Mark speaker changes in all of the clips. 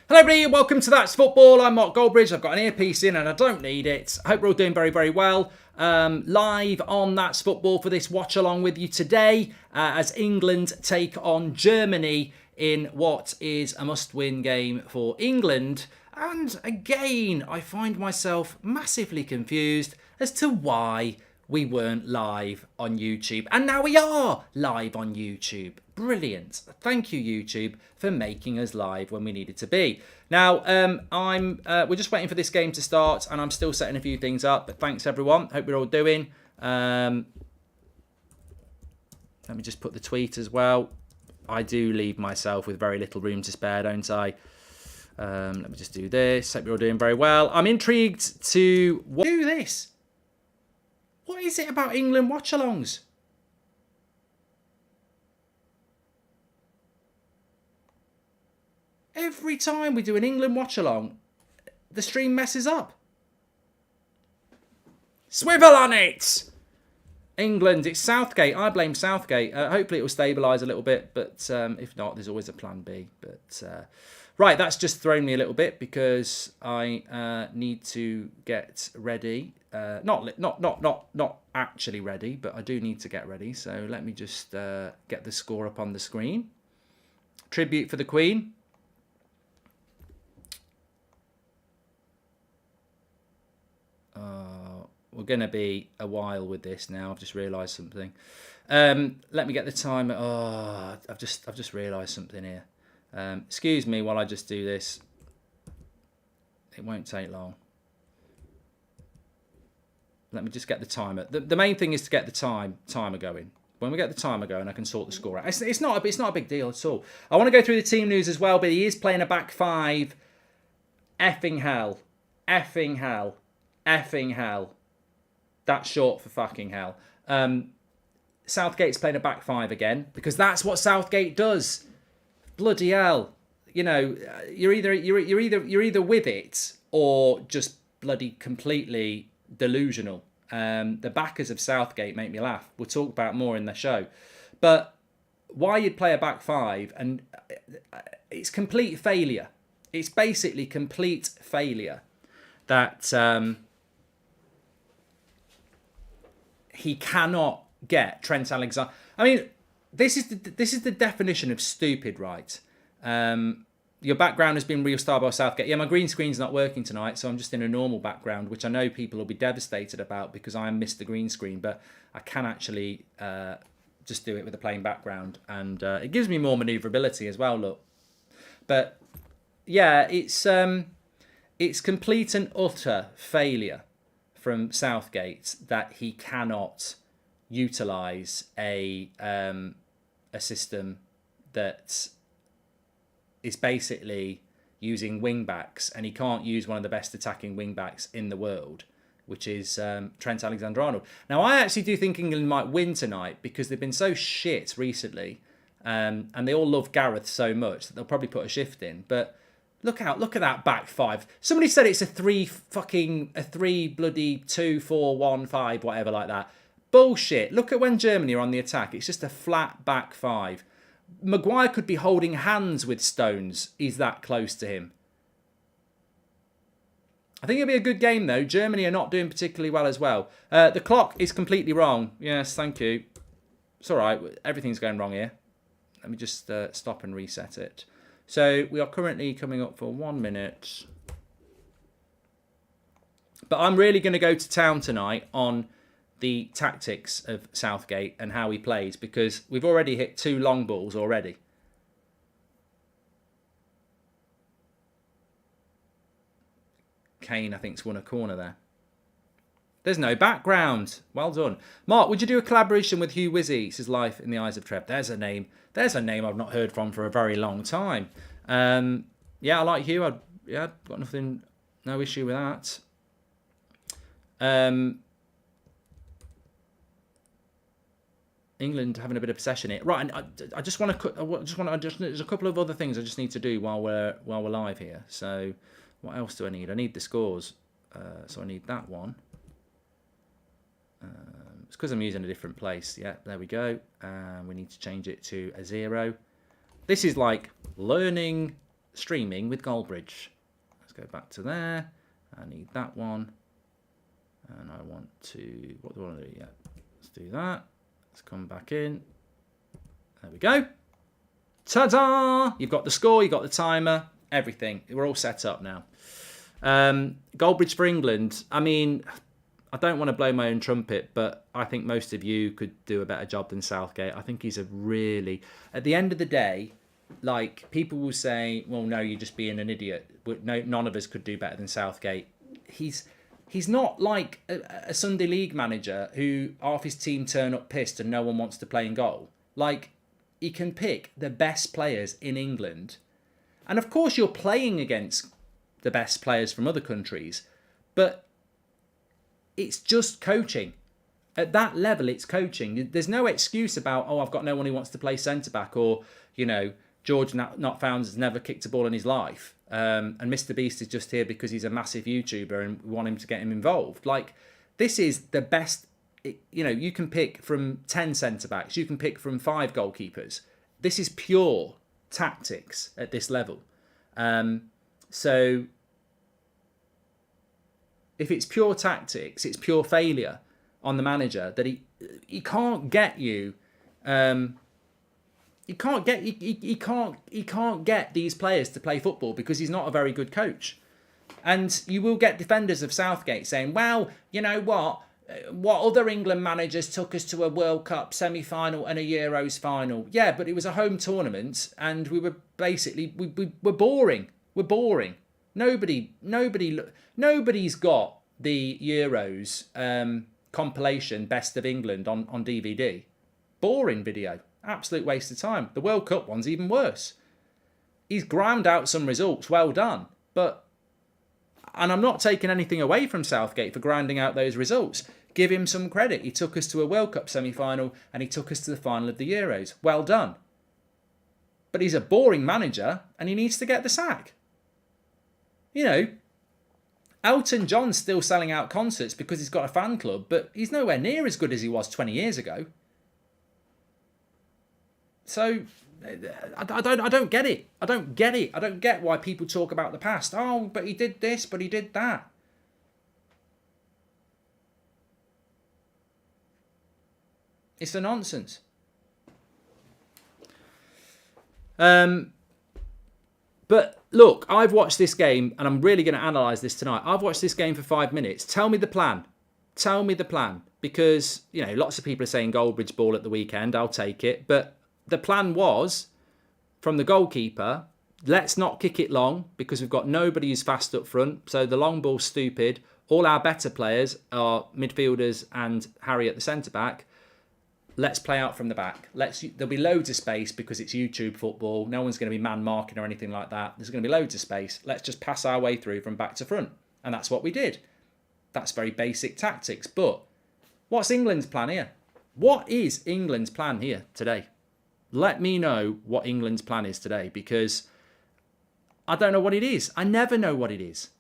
Speaker 1: Hello everybody, welcome to That's Football. I'm Mark Goldbridge. I've got an earpiece in and I don't need it. I hope we're all doing very, very well. Live on That's Football for this watch along with you today as England take on Germany in what is a must-win game for England. And again, I find myself massively confused as to why we weren't live on YouTube. And now we are live on YouTube. Brilliant. Thank you, YouTube, for making us live when we needed to be. Now, we're just waiting for this game to start, and I'm still setting a few things up. But thanks, everyone. Hope you're all doing. Let me just put the tweet as well. I do leave myself with very little room to spare, don't I? Let me just do this. Hope you're all doing very well. I'm intrigued to do this. What is it about England watch-alongs? Every time we do an England watch-along, the stream messes up. Swivel on it! England, it's Southgate. I blame Southgate. Hopefully it will stabilise a little bit, but if not, there's always a plan B. But right, that's just thrown me a little bit because I need to get ready. Not actually ready, but I do need to get ready. So let me just get the score up on the screen. Tribute for the Queen. We're going to be a while with this now. I've just realised something. Let me get the timer. Oh, I've just realised something here. Excuse me while I just do this. It won't take long. Let me just get the timer. The main thing is to get the timer going. When we get the timer going, I can sort the score out. It's not a big deal at all. I want to go through the team news as well, but he is playing a back five. Effing hell. Effing hell. Effing hell. That's short for fucking hell. Southgate's playing a back five again because that's what Southgate does. Bloody hell! You know, you're either with it or just bloody completely delusional. The backers of Southgate make me laugh. We'll talk about more in the show, but why you'd play a back five and it's complete failure. It's basically complete failure that. He cannot get Trent Alexander. I mean, this is the definition of stupid, right? Your background has been restarted by Southgate. Yeah, my green screen's not working tonight, so I'm just in a normal background, which I know people will be devastated about because I missed the green screen, but I can actually just do it with a plain background, and it gives me more manoeuvrability as well. Look, but yeah, it's complete and utter failure from Southgate that he cannot utilise a system that is basically using wing backs, and he can't use one of the best attacking wing backs in the world, which is Trent Alexander-Arnold. Now, I actually do think England might win tonight because they've been so shit recently, and they all love Gareth so much that they'll probably put a shift in, but. Look at that back five. Somebody said it's a 3 bloody 2 4 1 5 whatever like that. Bullshit. Look at when Germany are on the attack. It's just a flat back five. Maguire could be holding hands with Stones. He's that close to him. I think it'll be a good game though. Germany are not doing particularly well as well. The clock is completely wrong. Yes, thank you. It's all right. Everything's going wrong here. Let me just stop and reset it. So we are currently coming up for 1 minute. But I'm really going to go to town tonight on the tactics of Southgate and how he plays because we've already hit 2 long balls already. Kane, I think, has won a corner there. There's no background. Well done. Mark, would you do a collaboration with Hugh Wizzy? Says Life in the Eyes of Trev. There's a name. There's a name I've not heard from for a very long time. Yeah, I like Hugh. Got nothing, no issue with that. England having a bit of possession here. Right, and I just want to. There's a couple of other things I just need to do while we're live here. So, what else do I need? I need the scores. So I need that one. It's because I'm using a different place. Yeah, there we go. We need to change it to a 0. This is like learning streaming with Goldbridge. Let's go back to there. I need that one. And I want to, what do I want to do? Yeah, let's do that. Let's come back in. There we go. Ta-da! You've got the score, you've got the timer, everything. We're all set up now. Goldbridge for England. I mean, I don't want to blow my own trumpet, but I think most of you could do a better job than Southgate. I think he's a really... At the end of the day, like, people will say, well, no, you're just being an idiot. No, none of us could do better than Southgate. He's not like a Sunday League manager who half his team turn up pissed and no one wants to play in goal. Like, he can pick the best players in England. And of course you're playing against the best players from other countries, but it's just coaching. At that level, it's coaching. There's no excuse about, oh, I've got no one who wants to play centre-back, or, you know, George Not Found has never kicked a ball in his life. And Mr. Beast is just here because he's a massive YouTuber and we want him to get him involved. Like, this is the best. You know, you can pick from 10 centre-backs. You can pick from 5 goalkeepers. This is pure tactics at this level. So if it's pure tactics, it's pure failure on the manager that he can't get you. He can't get these players to play football because he's not a very good coach. And you will get defenders of Southgate saying, well, you know what other England managers took us to a World Cup semi-final and a Euros final. Yeah, but it was a home tournament and we were basically, we're boring. We're boring. Nobody's got the Euros compilation Best of England on DVD. Boring video. Absolute waste of time. The World Cup one's even worse. He's ground out some results. Well done. And I'm not taking anything away from Southgate for grinding out those results. Give him some credit. He took us to a World Cup semi-final and he took us to the final of the Euros. Well done. But he's a boring manager and he needs to get the sack. You know, Elton John's still selling out concerts because he's got a fan club, but he's nowhere near as good as he was 20 years ago. So I don't get it. I don't get it. I don't get why people talk about the past. Oh, but he did this, but he did that. It's a nonsense. But look, I've watched this game and I'm really going to analyse this tonight. I've watched this game for 5 minutes. Tell me the plan. Tell me the plan. Because, you know, lots of people are saying Goldbridge ball at the weekend. I'll take it. But the plan was, from the goalkeeper, let's not kick it long because we've got nobody who's fast up front. So the long ball's stupid. All our better players are midfielders and Harry at the centre-back. Let's play out from the back. There'll be loads of space because it's YouTube football. No one's going to be man marking or anything like that. There's going to be loads of space. Let's just pass our way through from back to front. And that's what we did. That's very basic tactics. But what's England's plan here? What is England's plan here today? Let me know what England's plan is today because I don't know what it is. I never know what it is.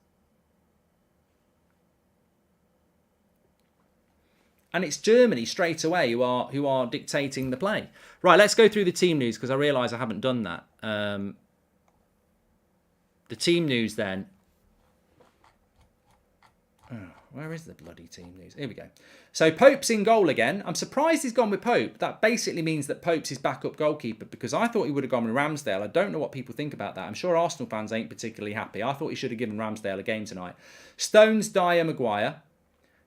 Speaker 1: And it's Germany straight away who are dictating the play. Right, let's go through the team news because I realise I haven't done that. The team news then. Oh, where is the bloody team news? Here we go. So Pope's in goal again. I'm surprised he's gone with Pope. That basically means that Pope's his backup goalkeeper because I thought he would have gone with Ramsdale. I don't know what people think about that. I'm sure Arsenal fans ain't particularly happy. I thought he should have given Ramsdale a game tonight. Stones, Dyer, Maguire.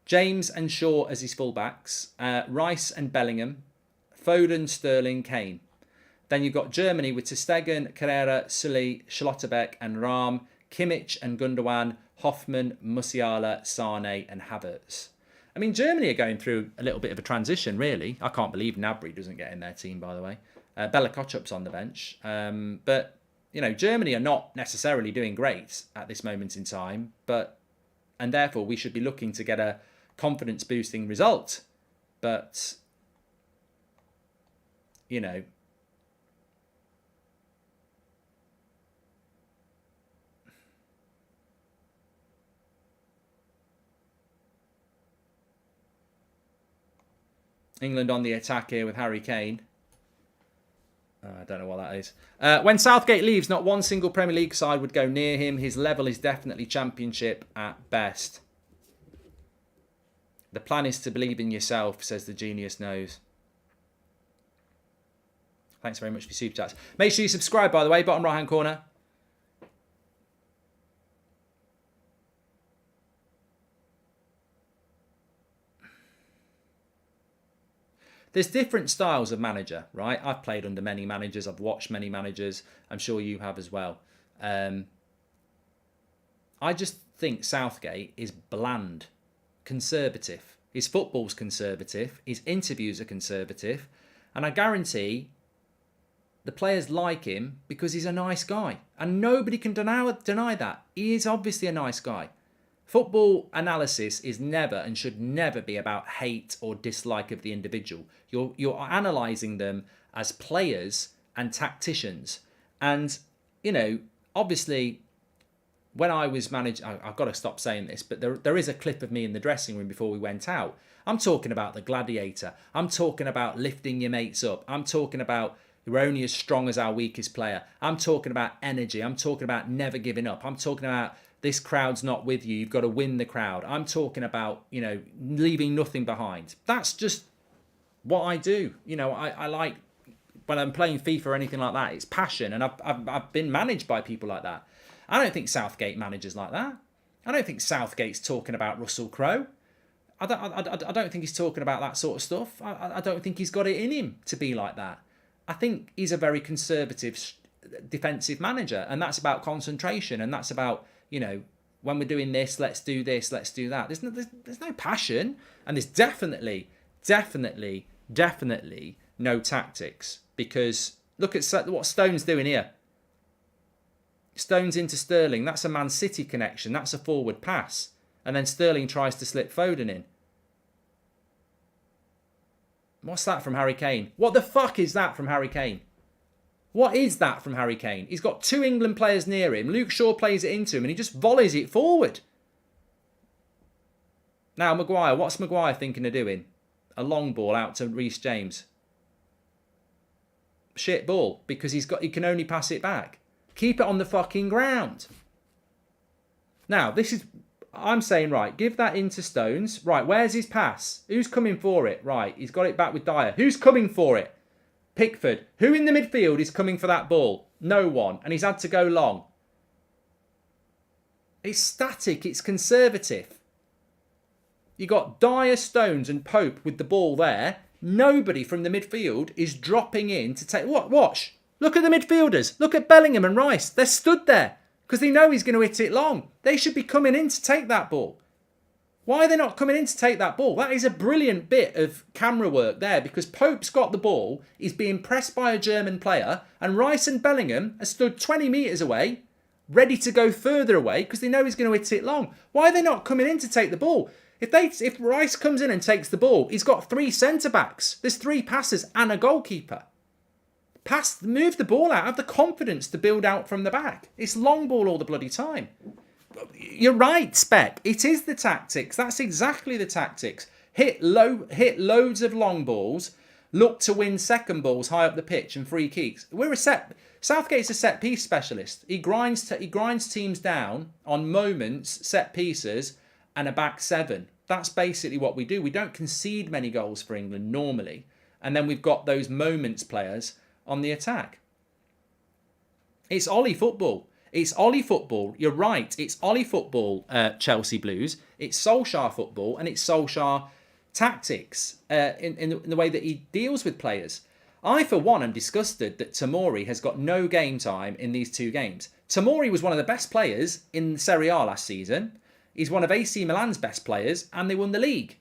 Speaker 1: James and Shaw as his fullbacks, Rice and Bellingham, Foden, Sterling, Kane. Then you've got Germany with ter Stegen, Carrera, Sully, Schlotterbeck and Rahm, Kimmich and Gundogan, Hoffman, Musiala, Sane and Havertz. I mean, Germany are going through a little bit of a transition, really. I can't believe Gnabry doesn't get in their team, by the way. Bella Kotchup's on the bench. But, you know, Germany are not necessarily doing great at this moment in time, and therefore we should be looking to get a confidence boosting result. But, you know, England on the attack here with Harry Kane. I don't know what that is. When Southgate leaves, not one single Premier League side would go near him. His level is definitely Championship at best. The plan is to believe in yourself, says the Genius Knows. Thanks very much for your super chats. Make sure you subscribe, by the way, bottom right-hand corner. There's different styles of manager, right? I've played under many managers. I've watched many managers. I'm sure you have as well. I just think Southgate is bland, conservative. His football's conservative. His interviews are conservative. And I guarantee the players like him because he's a nice guy. And nobody can deny that. He is obviously a nice guy. Football analysis is never and should never be about hate or dislike of the individual. You're analysing them as players and tacticians. And, you know, obviously, when I was managed, I've got to stop saying this, but there is a clip of me in the dressing room before we went out. I'm talking about the gladiator. I'm talking about lifting your mates up. I'm talking about we're only as strong as our weakest player. I'm talking about energy. I'm talking about never giving up. I'm talking about this crowd's not with you. You've got to win the crowd. I'm talking about, you know, leaving nothing behind. That's just what I do. You know, I like when I'm playing FIFA or anything like that. It's passion, and I've been managed by people like that. I don't think Southgate manages like that. I don't think Southgate's talking about Russell Crowe. I don't think he's talking about that sort of stuff. I don't think he's got it in him to be like that. I think he's a very conservative defensive manager, and that's about concentration, and that's about, you know, when we're doing this, let's do this, let's do that. There's no passion, and there's definitely no tactics, because look at what Stone's doing here. Stone's into Sterling. That's a Man City connection. That's a forward pass. And then Sterling tries to slip Foden in. What's that from Harry Kane? What the fuck is that from Harry Kane? What is that from Harry Kane? He's got two England players near him. Luke Shaw plays it into him and he just volleys it forward. Now, Maguire. What's Maguire thinking of doing? A long ball out to Reece James. Shit ball, because he can only pass it back. Keep it on the fucking ground. Now, I'm saying, right, give that into Stones. Right, where's his pass? Who's coming for it? Right, he's got it back with Dyer. Who's coming for it? Pickford. Who in the midfield is coming for that ball? No one. And he's had to go long. It's static. It's conservative. You got Dyer, Stones and Pope with the ball there. Nobody from the midfield is dropping in to take... What? Watch. Look at the midfielders. Look at Bellingham and Rice. They're stood there because they know he's going to hit it long. They should be coming in to take that ball. Why are they not coming in to take that ball? That is a brilliant bit of camera work there, because Pope's got the ball, he's being pressed by a German player, and Rice and Bellingham are stood 20 metres away, ready to go further away because they know he's going to hit it long. Why are they not coming in to take the ball? If Rice comes in and takes the ball, he's got three centre-backs. There's three passers and a goalkeeper. Move the ball out. Have the confidence to build out from the back. It's long ball all the bloody time. You're right, Spec. It is the tactics. That's exactly the tactics. Hit loads of long balls. Look to win second balls high up the pitch and free kicks. Southgate's a set piece specialist. He grinds teams down on moments, set pieces, and a back seven. That's basically what we do. We don't concede many goals for England normally, and then we've got those moments players on the attack. It's Ollie football. It's Ollie football. You're right. It's Ollie football, Chelsea Blues. It's Solskjaer football, and it's Solskjaer tactics in the way that he deals with players. I, for one, am disgusted that Tomori has got no game time in these two games. Tomori was one of the best players in Serie A last season. He's one of AC Milan's best players, and they won the league.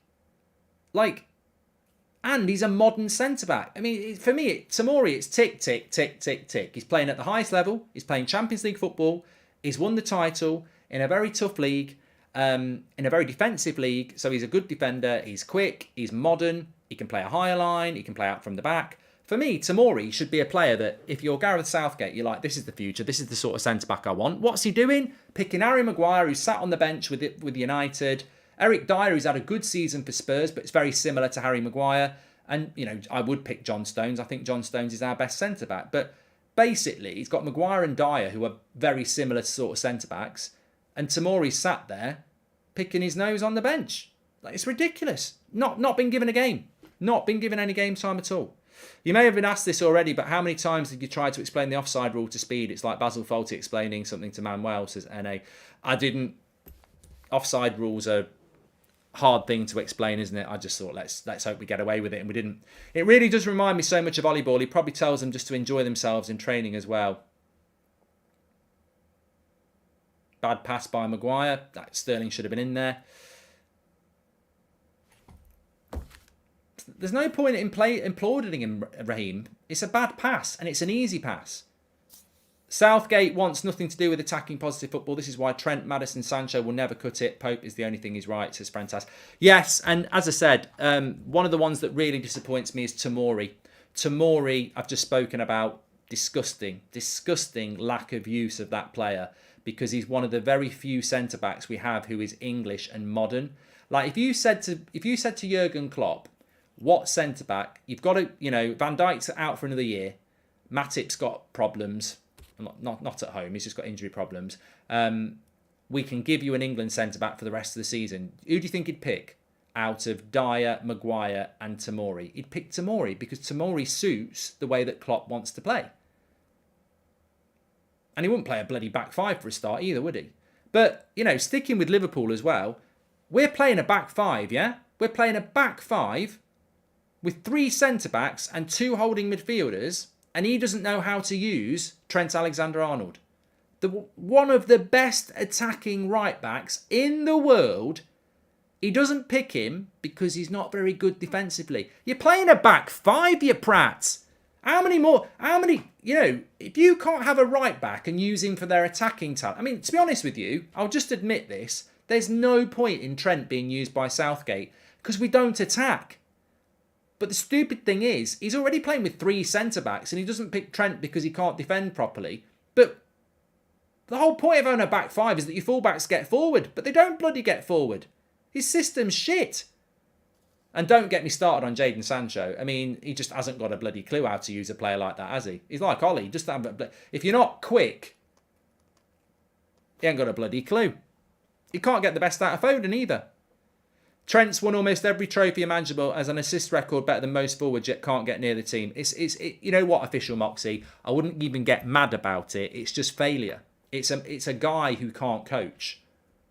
Speaker 1: And he's a modern centre-back. I mean, for me, Tomori, it's tick, tick, tick, tick, tick. He's playing at the highest level. He's playing Champions League football. He's won the title in a very tough league, in a very defensive league. So he's a good defender. He's quick. He's modern. He can play a higher line. He can play out from the back. For me, Tomori should be a player that, if you're Gareth Southgate, you're like, this is the future. This is the sort of centre-back I want. What's he doing? Picking Harry Maguire, who sat on the bench with United. Eric Dyer, who's had a good season for Spurs, but it's very similar to Harry Maguire. And, I would pick John Stones. I think John Stones is our best centre-back. But basically, he's got Maguire and Dyer, who are very similar sort of centre-backs. And Tomori's sat there picking his nose on the bench. Like, it's ridiculous. Not been given a game. Not been given any game time at all. You may have been asked this already, but how many times did you try to explain the offside rule to Speed? It's like Basil Fawlty explaining something to Manuel, says NA. I didn't. Offside rules are a hard thing to explain, isn't it? I just thought, let's hope we get away with it, and we didn't. It really does remind me so much of volleyball. He probably tells them just to enjoy themselves in training as well. Bad pass by Maguire. That Sterling should have been in there. There's no point in applauding him, Raheem. It's a bad pass, and it's an easy pass. Southgate wants nothing to do with attacking positive football. This is why Trent, Maddison, Sancho will never cut it. Pope is the only thing he's right, says Frantas. Yes, and as I said, one of the ones that really disappoints me is Tomori. Tomori, I've just spoken about. Disgusting lack of use of that player, because he's one of the very few centre-backs we have who is English and modern. Like, if you said to Jurgen Klopp, what centre-back, you've got to, Van Dijk's out for another year, Matip's got problems, not at home, he's just got injury problems. We can give you an England centre-back for the rest of the season. Who do you think he'd pick out of Dyer, Maguire and Tomori? He'd pick Tomori, because Tomori suits the way that Klopp wants to play. And he wouldn't play a bloody back five for a start either, would he? But, sticking with Liverpool as well, we're playing a back five, yeah? We're playing a back five with 3 centre-backs and 2 holding midfielders, and he doesn't know how to use Trent Alexander-Arnold. One of the best attacking right-backs in the world, he doesn't pick him because he's not very good defensively. You're playing a back five, you prats. If you can't have a right-back and use him for their attacking talent, I mean, to be honest with you, I'll just admit this, there's no point in Trent being used by Southgate because we don't attack. But the stupid thing is, he's already playing with 3 centre-backs and he doesn't pick Trent because he can't defend properly. But the whole point of owning a back five is that your fullbacks get forward, but they don't bloody get forward. His system's shit. And don't get me started on Jadon Sancho. I mean, he just hasn't got a bloody clue how to use a player like that, has he? He's like Ollie. If you're not quick, he ain't got a bloody clue. He can't get the best out of Foden either. Trent's won almost every trophy imaginable as an assist record better than most forwards, yet can't get near the team. You know what, official Moxie? I wouldn't even get mad about it. It's just failure. It's a guy who can't coach.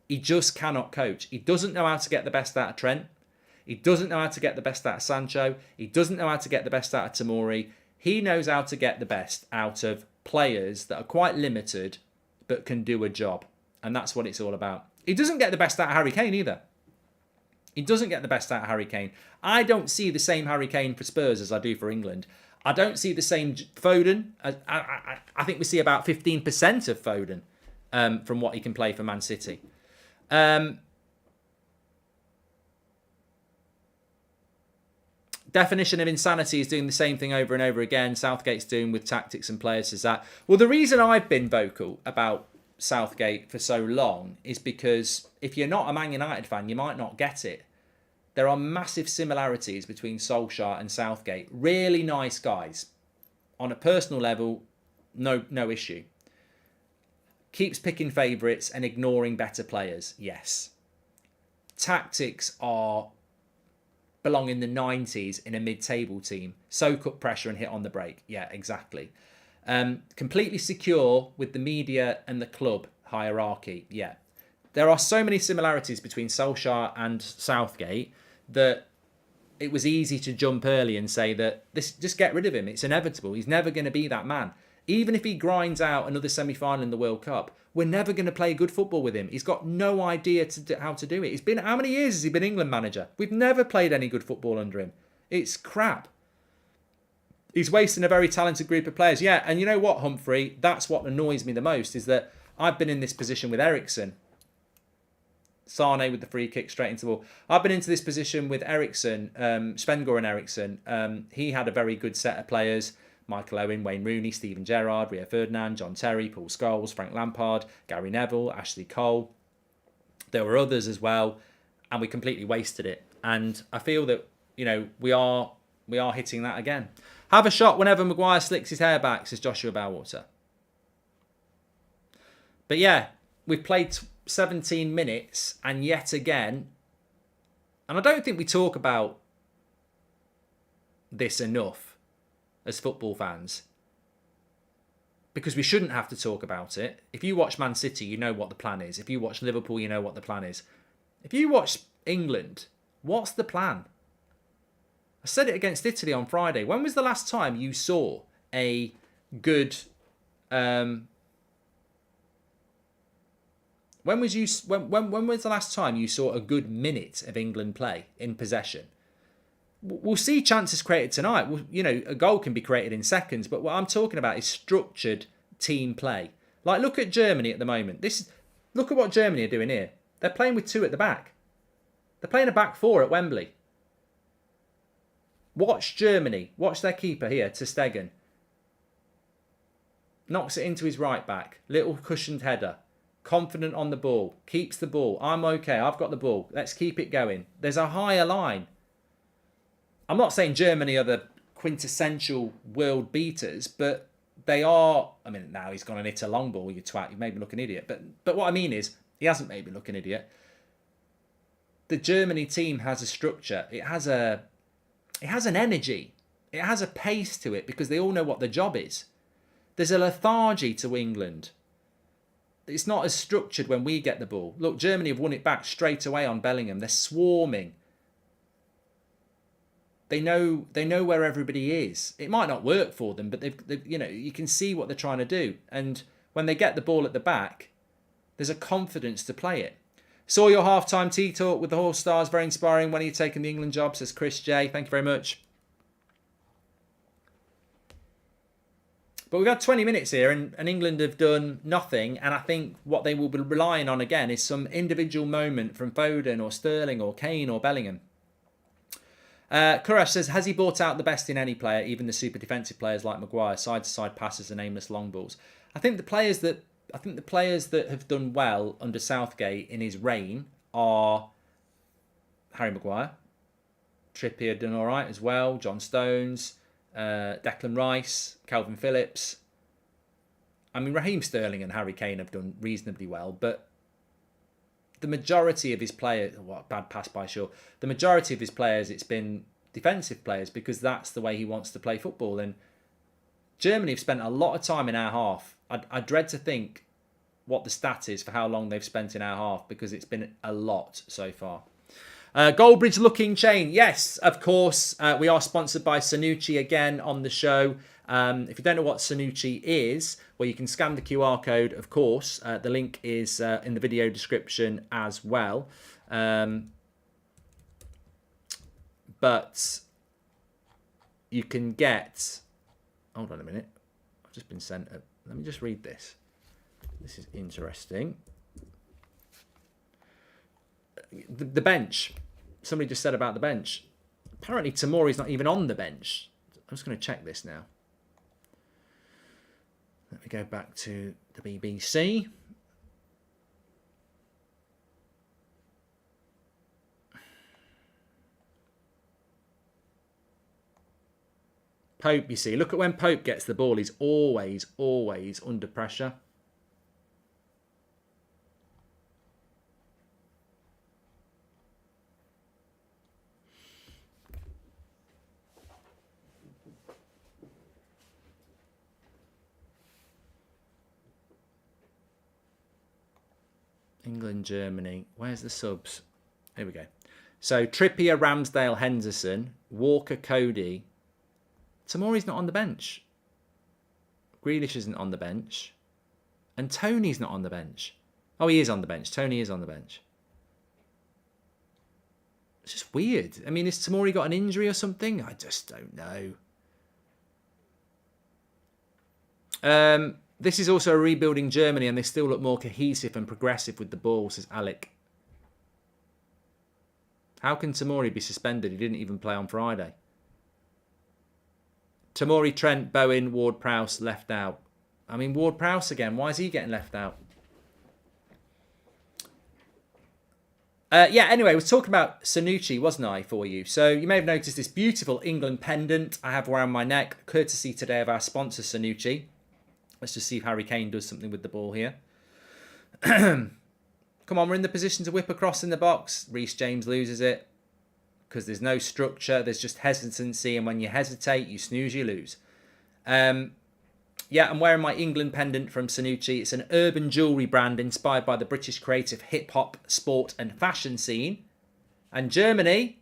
Speaker 1: He just cannot coach. He doesn't know how to get the best out of Trent. He doesn't know how to get the best out of Sancho. He doesn't know how to get the best out of Tomori. He knows how to get the best out of players that are quite limited but can do a job. And that's what it's all about. He doesn't get the best out of Harry Kane either. He doesn't get the best out of Harry Kane. I don't see the same Harry Kane for Spurs as I do for England. I don't see the same Foden. I think we see about 15% of Foden from what he can play for Man City. Definition of insanity is doing the same thing over and over again. Southgate's doing with tactics and players is that. Well, the reason I've been vocal about Southgate for so long is because if you're not a Man United fan, you might not get it. There are massive similarities between Solskjaer and Southgate. Really nice guys. On a personal level, no issue. Keeps picking favourites and ignoring better players. Yes. Tactics belong in the 90s in a mid-table team. Soak up pressure and hit on the break. Yeah, exactly. Completely secure with the media and the club hierarchy. Yeah. There are so many similarities between Solskjaer and Southgate that it was easy to jump early and say that just get rid of him. It's inevitable. He's never going to be that man. Even if he grinds out another semi-final in the World Cup, we're never going to play good football with him. He's got no idea how to do it. How many years has he been England manager? We've never played any good football under him. It's crap. He's wasting a very talented group of players. Yeah, and you know what, Humphrey? That's what annoys me the most, is that I've been in this position with Eriksen. Sane with the free kick straight into the ball. I've been into this position with Eriksen, Sven-Göran Eriksson. He had a very good set of players. Michael Owen, Wayne Rooney, Steven Gerrard, Rio Ferdinand, John Terry, Paul Scholes, Frank Lampard, Gary Neville, Ashley Cole. There were others as well, and we completely wasted it. And I feel that, we are we are hitting that again. Have a shot whenever Maguire slicks his hair back, says Joshua Bowwater. But yeah, we've played 17 minutes and yet again, and I don't think we talk about this enough as football fans, because we shouldn't have to talk about it. If you watch Man City, you know what the plan is. If you watch Liverpool, you know what the plan is. If you watch England, what's the plan? I said it against Italy on Friday. When was the last time you saw a good... when was the last time you saw a good minute of England play in possession? We'll see chances created tonight. A goal can be created in seconds, but what I'm talking about is structured team play. Like, look at Germany at the moment. Look at what Germany are doing here. They're playing with two at the back. They're playing a back four at Wembley. Watch Germany. Watch their keeper here, Ter Stegen. Knocks it into his right back. Little cushioned header. Confident on the ball. Keeps the ball. I'm okay. I've got the ball. Let's keep it going. There's a higher line. I'm not saying Germany are the quintessential world beaters, but they are. I mean, now he's gone and hit a long ball, you twat. You made me look an idiot. But what I mean is, he hasn't made me look an idiot. The Germany team has a structure. It has an energy. It has a pace to it because they all know what the job is. There's a lethargy to England. It's not as structured when we get the ball. Look, Germany have won it back straight away on Bellingham. They're swarming. They know where everybody is. It might not work for them, but they've you can see what they're trying to do. And when they get the ball at the back, there's a confidence to play it. Saw your halftime tea talk with the Horse Stars. Very inspiring. When are you taking the England job? Says Chris J. Thank you very much. But we've got 20 minutes here and England have done nothing. And I think what they will be relying on again is some individual moment from Foden or Sterling or Kane or Bellingham. Kuresh says, has he brought out the best in any player, even the super defensive players like Maguire, side-to-side passes and aimless long balls? I think the players that have done well under Southgate in his reign are Harry Maguire, Trippier done all right as well, John Stones, Declan Rice, Calvin Phillips. I mean, Raheem Sterling and Harry Kane have done reasonably well, but the majority of his players, what bad pass by Shaw. The majority of his players, it's been defensive players because that's the way he wants to play football. And Germany have spent a lot of time in our half. I dread to think what the stat is for how long they've spent in our half because it's been a lot so far. Goldbridge looking chain. Yes, of course. We are sponsored by Sanucci again on the show. If you don't know what Sanucci is, well, you can scan the QR code, of course. The link is in the video description as well. But you can get... Hold on a minute. I've just been sent... Let me just read this. This is interesting. The bench. Somebody just said about the bench. Apparently Tomori's not even on the bench. I'm just going to check this now. Let me go back to the BBC. Pope, you see. Look at when Pope gets the ball. He's always under pressure. England, Germany. Where's the subs? Here we go. So Trippier, Ramsdale, Henderson, Walker, Cody. Tomori's not on the bench. Grealish isn't on the bench. And Tony's not on the bench. Oh, he is on the bench. Tony is on the bench. It's just weird. I mean, has Tomori got an injury or something? I just don't know. This is also a rebuilding Germany and they still look more cohesive and progressive with the ball, says Alec. How can Tomori be suspended? He didn't even play on Friday. Tomori, Trent, Bowen, Ward-Prowse left out. I mean, Ward-Prowse again. Why is he getting left out? Yeah, anyway, I was talking about Sanucci, wasn't I, for you? So you may have noticed this beautiful England pendant I have around my neck, courtesy today of our sponsor, Sanucci. Let's just see if Harry Kane does something with the ball here. Come on, we're in the position to whip across in the box. Reece James loses it because there's no structure. There's just hesitancy, and when you hesitate, you snooze, you lose. Yeah, I'm wearing my England pendant from Sanucci. It's an urban jewellery brand inspired by the British creative hip-hop, sport and fashion scene. And Germany,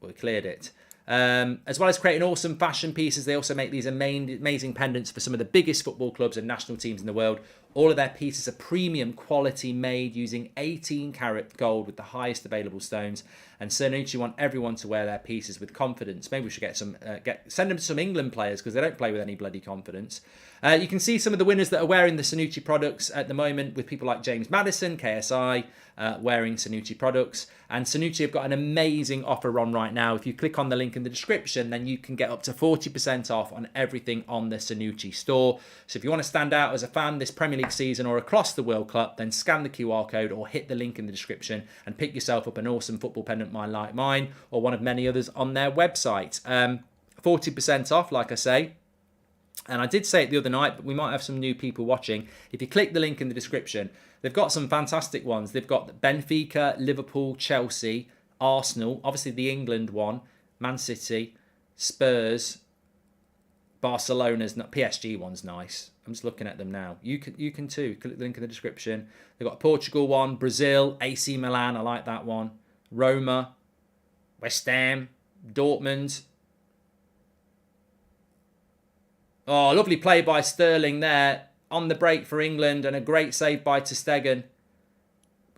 Speaker 1: we cleared it. As well as creating awesome fashion pieces, they also make these amazing pendants for some of the biggest football clubs and national teams in the world. All of their pieces are premium quality, made using 18-karat gold with the highest available stones. And Sanucci want everyone to wear their pieces with confidence. Maybe we should send them to some England players because they don't play with any bloody confidence. You can see some of the winners that are wearing the Sanucci products at the moment with people like James Maddison, KSI, wearing Sanucci products. And Sanucci have got an amazing offer on right now. If you click on the link in the description, then you can get up to 40% off on everything on the Sanucci store. So if you want to stand out as a fan this Premier League season or across the World Cup, then scan the QR code or hit the link in the description and pick yourself up an awesome football pendant like mine or one of many others on their website. 40% off, like I say. And I did say it the other night, but we might have some new people watching. If you click the link in the description, they've got some fantastic ones. They've got Benfica, Liverpool, Chelsea, Arsenal, obviously the England one, Man City, Spurs, Barcelona's not PSG one's nice. I'm just looking at them now. You can too. Click the link in the description. They've got a Portugal one, Brazil, AC Milan. I like that one. Roma, West Ham, Dortmund. Oh, lovely play by Sterling there on the break for England and a great save by ter Stegen.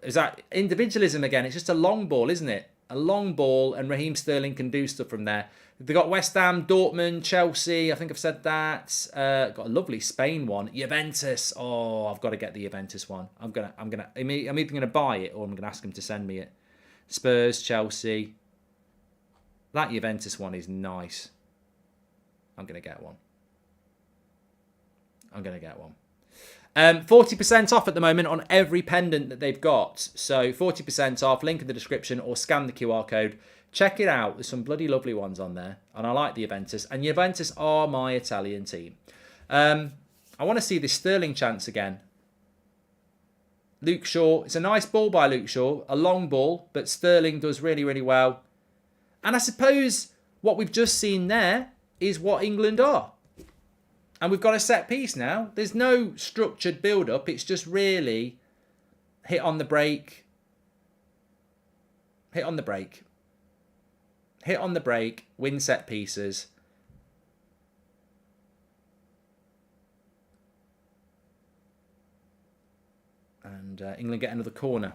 Speaker 1: Is that individualism again? It's just a long ball, isn't it? A long ball, and Raheem Sterling can do stuff from there. They've got West Ham, Dortmund, Chelsea. I think I've said that. Got a lovely Spain one. Juventus. Oh, I've got to get the Juventus one. I'm either gonna buy it or I'm gonna ask them to send me it. Spurs, Chelsea. That Juventus one is nice. I'm gonna get one. 40% off at the moment on every pendant that they've got. So 40% off, link in the description or scan the QR code. Check it out. There's some bloody lovely ones on there. And I like the Juventus. And Juventus are my Italian team. I want to see this Sterling chance again. Luke Shaw. It's a nice ball by Luke Shaw. A long ball. But Sterling does really, really well. And I suppose what we've just seen there is what England are. And we've got a set piece now. There's no structured build-up. It's just really hit on the break. Hit on the break. Hit on the break. Win set pieces. And England get another corner.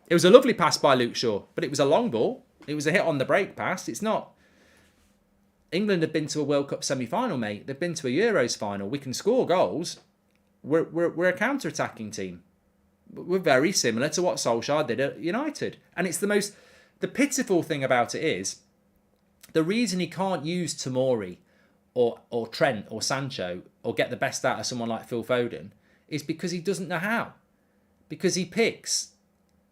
Speaker 1: It was a lovely pass by Luke Shaw, but it was a long ball. It was a hit on the break pass. It's not... England have been to a World Cup semi-final, mate. They've been to a Euros final. We can score goals. We're a counter-attacking team. We're very similar to what Solskjaer did at United. And it's the pitiful thing about it is, the reason he can't use Tomori or Trent or Sancho or get the best out of someone like Phil Foden is because he doesn't know how. Because he picks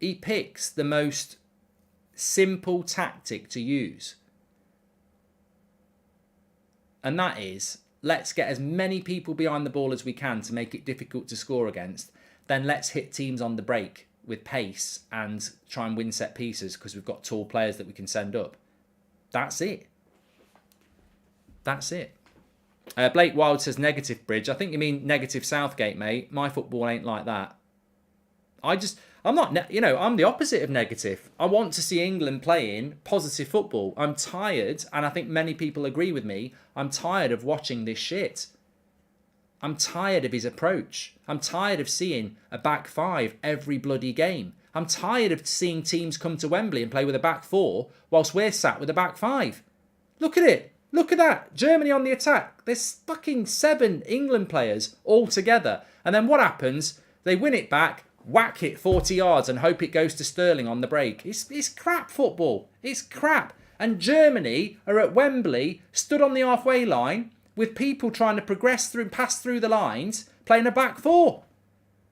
Speaker 1: the most simple tactic to use. And that is, let's get as many people behind the ball as we can to make it difficult to score against. Then let's hit teams on the break with pace and try and win set pieces because we've got tall players that we can send up. That's it. That's it. Blake Wild says negative Bridge. I think you mean negative Southgate, mate. My football ain't like that. I'm not, I'm the opposite of negative. I want to see England playing positive football. I'm tired, and I think many people agree with me, I'm tired of watching this shit. I'm tired of his approach. I'm tired of seeing a back five every bloody game. I'm tired of seeing teams come to Wembley and play with a back four whilst we're sat with a back five. Look at it. Look at that. Germany on the attack. There's fucking 7 England players all together. And then what happens? They win it back, whack it 40 yards and hope it goes to Sterling on the break. It's crap football. It's crap. And Germany are at Wembley, stood on the halfway line with people trying to progress through and pass through the lines, playing a back four.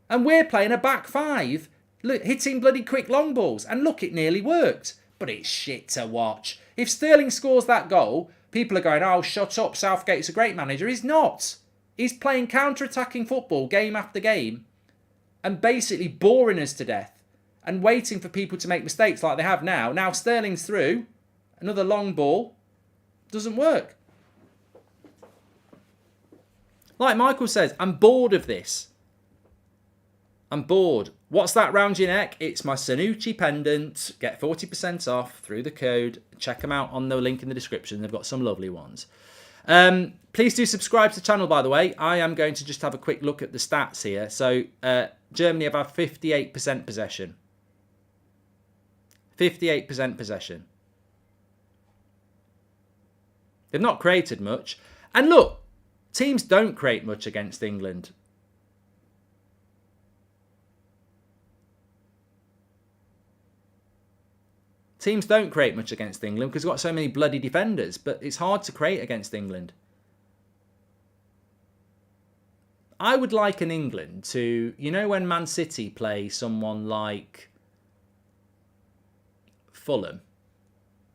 Speaker 1: And we're playing a back five Look, hitting bloody quick long balls. And look, it nearly worked. But it's shit to watch. If Sterling scores that goal, people are going, oh, shut up, Southgate's a great manager. He's not. He's playing counter-attacking football game after game and basically boring us to death and waiting for people to make mistakes like they have now. Now Sterling's through. Another long ball. Doesn't work. Like Michael says, I'm bored of this. I'm bored. What's that round your neck? It's my Sanucci pendant. Get 40% off through the code. Check them out on the link in the description. They've got some lovely ones. Please do subscribe to the channel, by the way. I am going to just have a quick look at the stats here. So, Germany have had 58% possession. 58% possession. They've not created much. And look, teams don't create much against England. Teams don't create much against England because we've got so many bloody defenders, but it's hard to create against England. I would liken England to, you know, when Man City play someone like Fulham.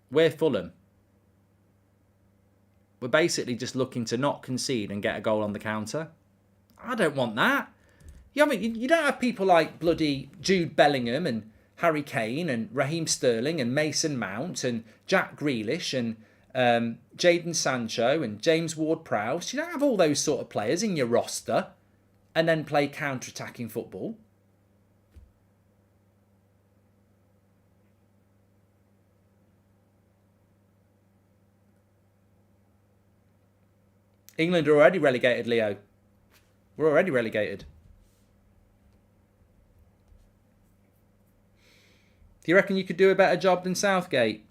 Speaker 1: We're Fulham. We're basically just looking to not concede and get a goal on the counter. I don't want that. You don't have people like bloody Jude Bellingham and Harry Kane and Raheem Sterling and Mason Mount and Jack Grealish and Jadon Sancho and James Ward-Prowse. You don't have all those sort of players in your roster and then play counter-attacking football. England are already relegated, Leo. We're already relegated. Do you reckon you could do a better job than Southgate?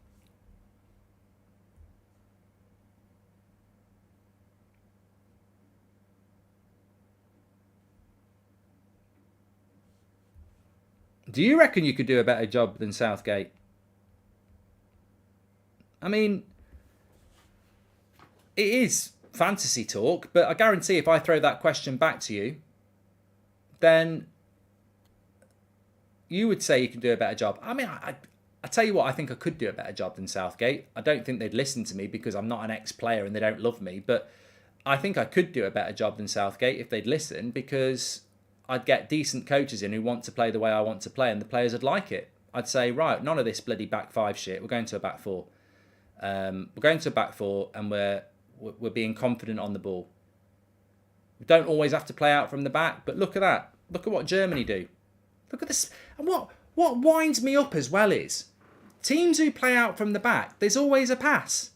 Speaker 1: Do you reckon you could do a better job than Southgate? I mean, it is fantasy talk, but I guarantee if I throw that question back to you, then you would say you can do a better job. I mean, I tell you what, I think I could do a better job than Southgate. I don't think they'd listen to me because I'm not an ex-player and they don't love me, but I think I could do a better job than Southgate if they'd listen, because I'd get decent coaches in who want to play the way I want to play and the players would like it. I'd say, right, none of this bloody back five shit. We're going to a back four. We're going to a back four and we're being confident on the ball. We don't always have to play out from the back, but look at that. Look at what Germany do. Look at this. And what winds me up as well is teams who play out from the back, there's always a pass.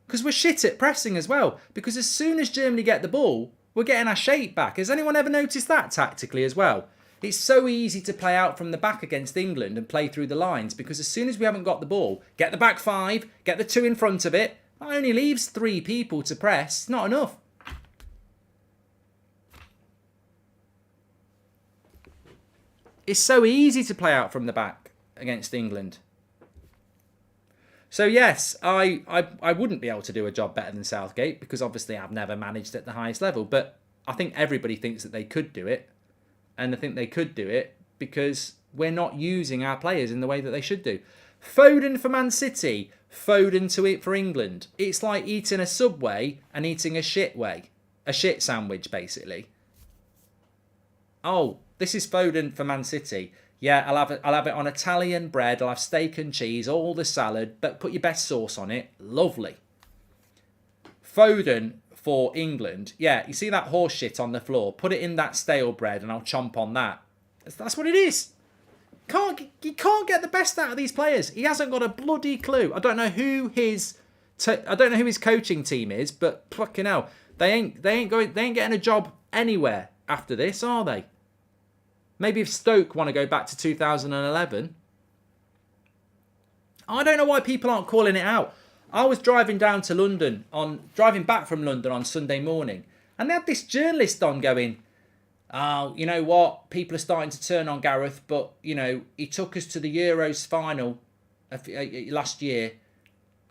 Speaker 1: Because we're shit at pressing as well. Because as soon as Germany get the ball, we're getting our shape back. Has anyone ever noticed that tactically as well? It's so easy to play out from the back against England and play through the lines, because as soon as we haven't got the ball, get the back five, get the two in front of it. That only leaves 3 people to press. Not enough. It's so easy to play out from the back against England. So yes, I wouldn't be able to do a job better than Southgate, because obviously I've never managed at the highest level. But I think everybody thinks that they could do it. And I think they could do it because we're not using our players in the way that they should do. Foden for Man City, Foden to it for England. It's like eating a Subway and eating a shit sandwich, basically. Oh, this is Foden for Man City. Yeah, I'll have it on Italian bread. I'll have steak and cheese, all the salad, but put your best sauce on it. Lovely. Foden for England. Yeah, you see that horse shit on the floor? Put it in that stale bread and I'll chomp on that. That's what it is. You can't get the best out of these players. He hasn't got a bloody clue. I don't know who his coaching team is, but fucking hell, they ain't getting a job anywhere after this, are they? Maybe if Stoke want to go back to 2011. I don't know why people aren't calling it out. I was driving back from London on Sunday morning, and they had this journalist on going, oh, you know what? People are starting to turn on Gareth, but, you know, he took us to the Euros final last year.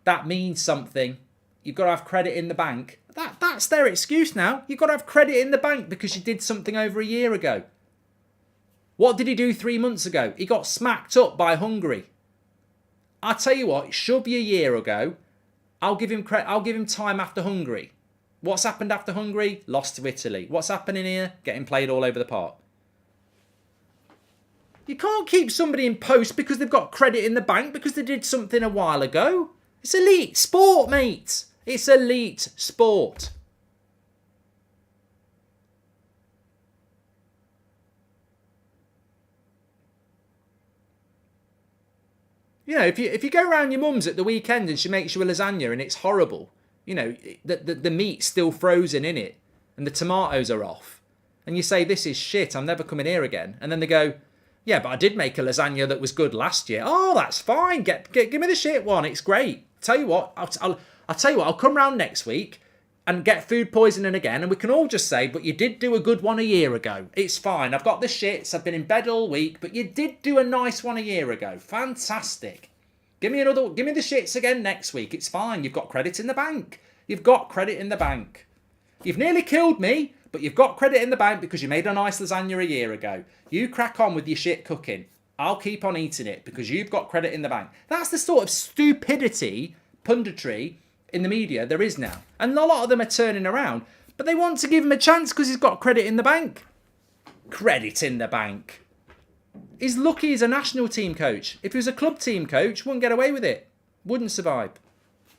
Speaker 1: That means something. You've got to have credit in the bank. That's their excuse now. You've got to have credit in the bank because you did something over a year ago. What did he do 3 months ago? He got smacked up by Hungary. I tell you what, it should be a year ago. I'll give him credit. I'll give him time after Hungary. What's happened after Hungary? Lost to Italy. What's happening here? Getting played all over the park. You can't keep somebody in post because they've got credit in the bank because they did something a while ago. It's elite sport, mate. It's elite sport. You know, if you go around your mum's at the weekend and she makes you a lasagna and it's horrible, you know, the meat's still frozen in it and the tomatoes are off, and you say, this is shit, I'm never coming here again. And then they go, yeah, but I did make a lasagna that was good last year. Oh, that's fine. Give me the shit one. It's great. Tell you what, I'll tell you what, I'll come round next week and get food poisoning again, and we can all just say, but you did do a good one a year ago. It's fine. I've got the shits. I've been in bed all week, but you did do a nice one a year ago. Fantastic. Give me the shits again next week. It's fine. You've got credit in the bank. You've got credit in the bank. You've nearly killed me, but you've got credit in the bank because you made a nice lasagna a year ago. You crack on with your shit cooking. I'll keep on eating it because you've got credit in the bank. That's the sort of stupidity, punditry in the media there is now. And a lot of them are turning around, but they want to give him a chance because he's got credit in the bank. Credit in the bank. He's lucky he's a national team coach. If he was a club team coach, wouldn't get away with it. Wouldn't survive.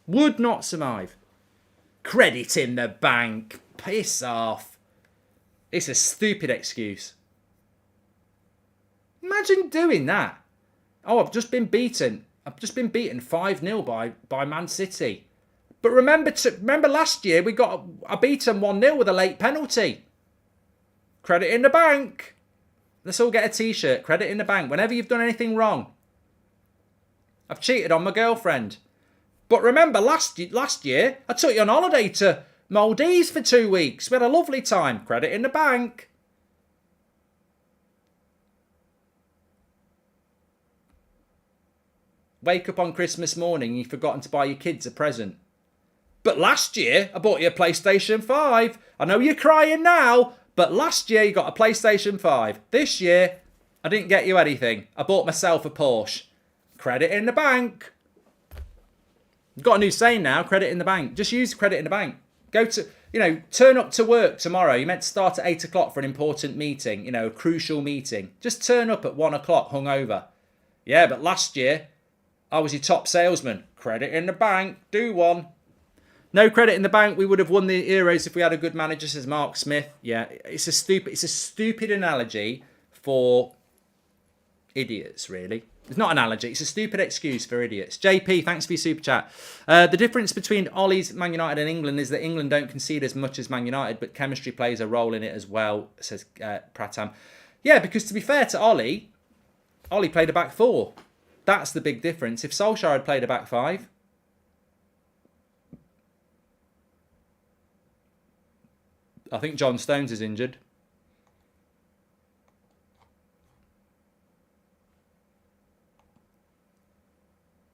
Speaker 1: Would not survive. Credit in the bank. Piss off. It's a stupid excuse. Imagine doing that. Oh, I've just been beaten. I've just been beaten 5-0 by Man City. But remember last year I beat them 1-0 with a late penalty. Credit in the bank. Let's all get a t-shirt. Credit in the bank. Whenever you've done anything wrong. I've cheated on my girlfriend. But remember last year I took you on holiday to Maldives for 2 weeks. We had a lovely time. Credit in the bank. Wake up on Christmas morning and you've forgotten to buy your kids a present. But last year, I bought you a PlayStation 5. I know you're crying now, but last year you got a PlayStation 5. This year, I didn't get you anything. I bought myself a Porsche. Credit in the bank. You've got a new saying now, credit in the bank. Just use credit in the bank. Turn up to work tomorrow. You're meant to start at 8 o'clock for an important meeting, a crucial meeting. Just turn up at 1 o'clock hungover. Yeah, but last year, I was your top salesman. Credit in the bank. Do one. No credit in the bank. We would have won the Euros if we had a good manager, says Mark Smith. Yeah, it's a stupid analogy for idiots, really. It's not an analogy. It's a stupid excuse for idiots. JP, thanks for your super chat. The difference between Ollie's Man United and England is that England don't concede as much as Man United, but chemistry plays a role in it as well, says Pratam. Yeah, because to be fair to Ollie played a back four. That's the big difference. If Solskjaer had played a back five, I think John Stones is injured.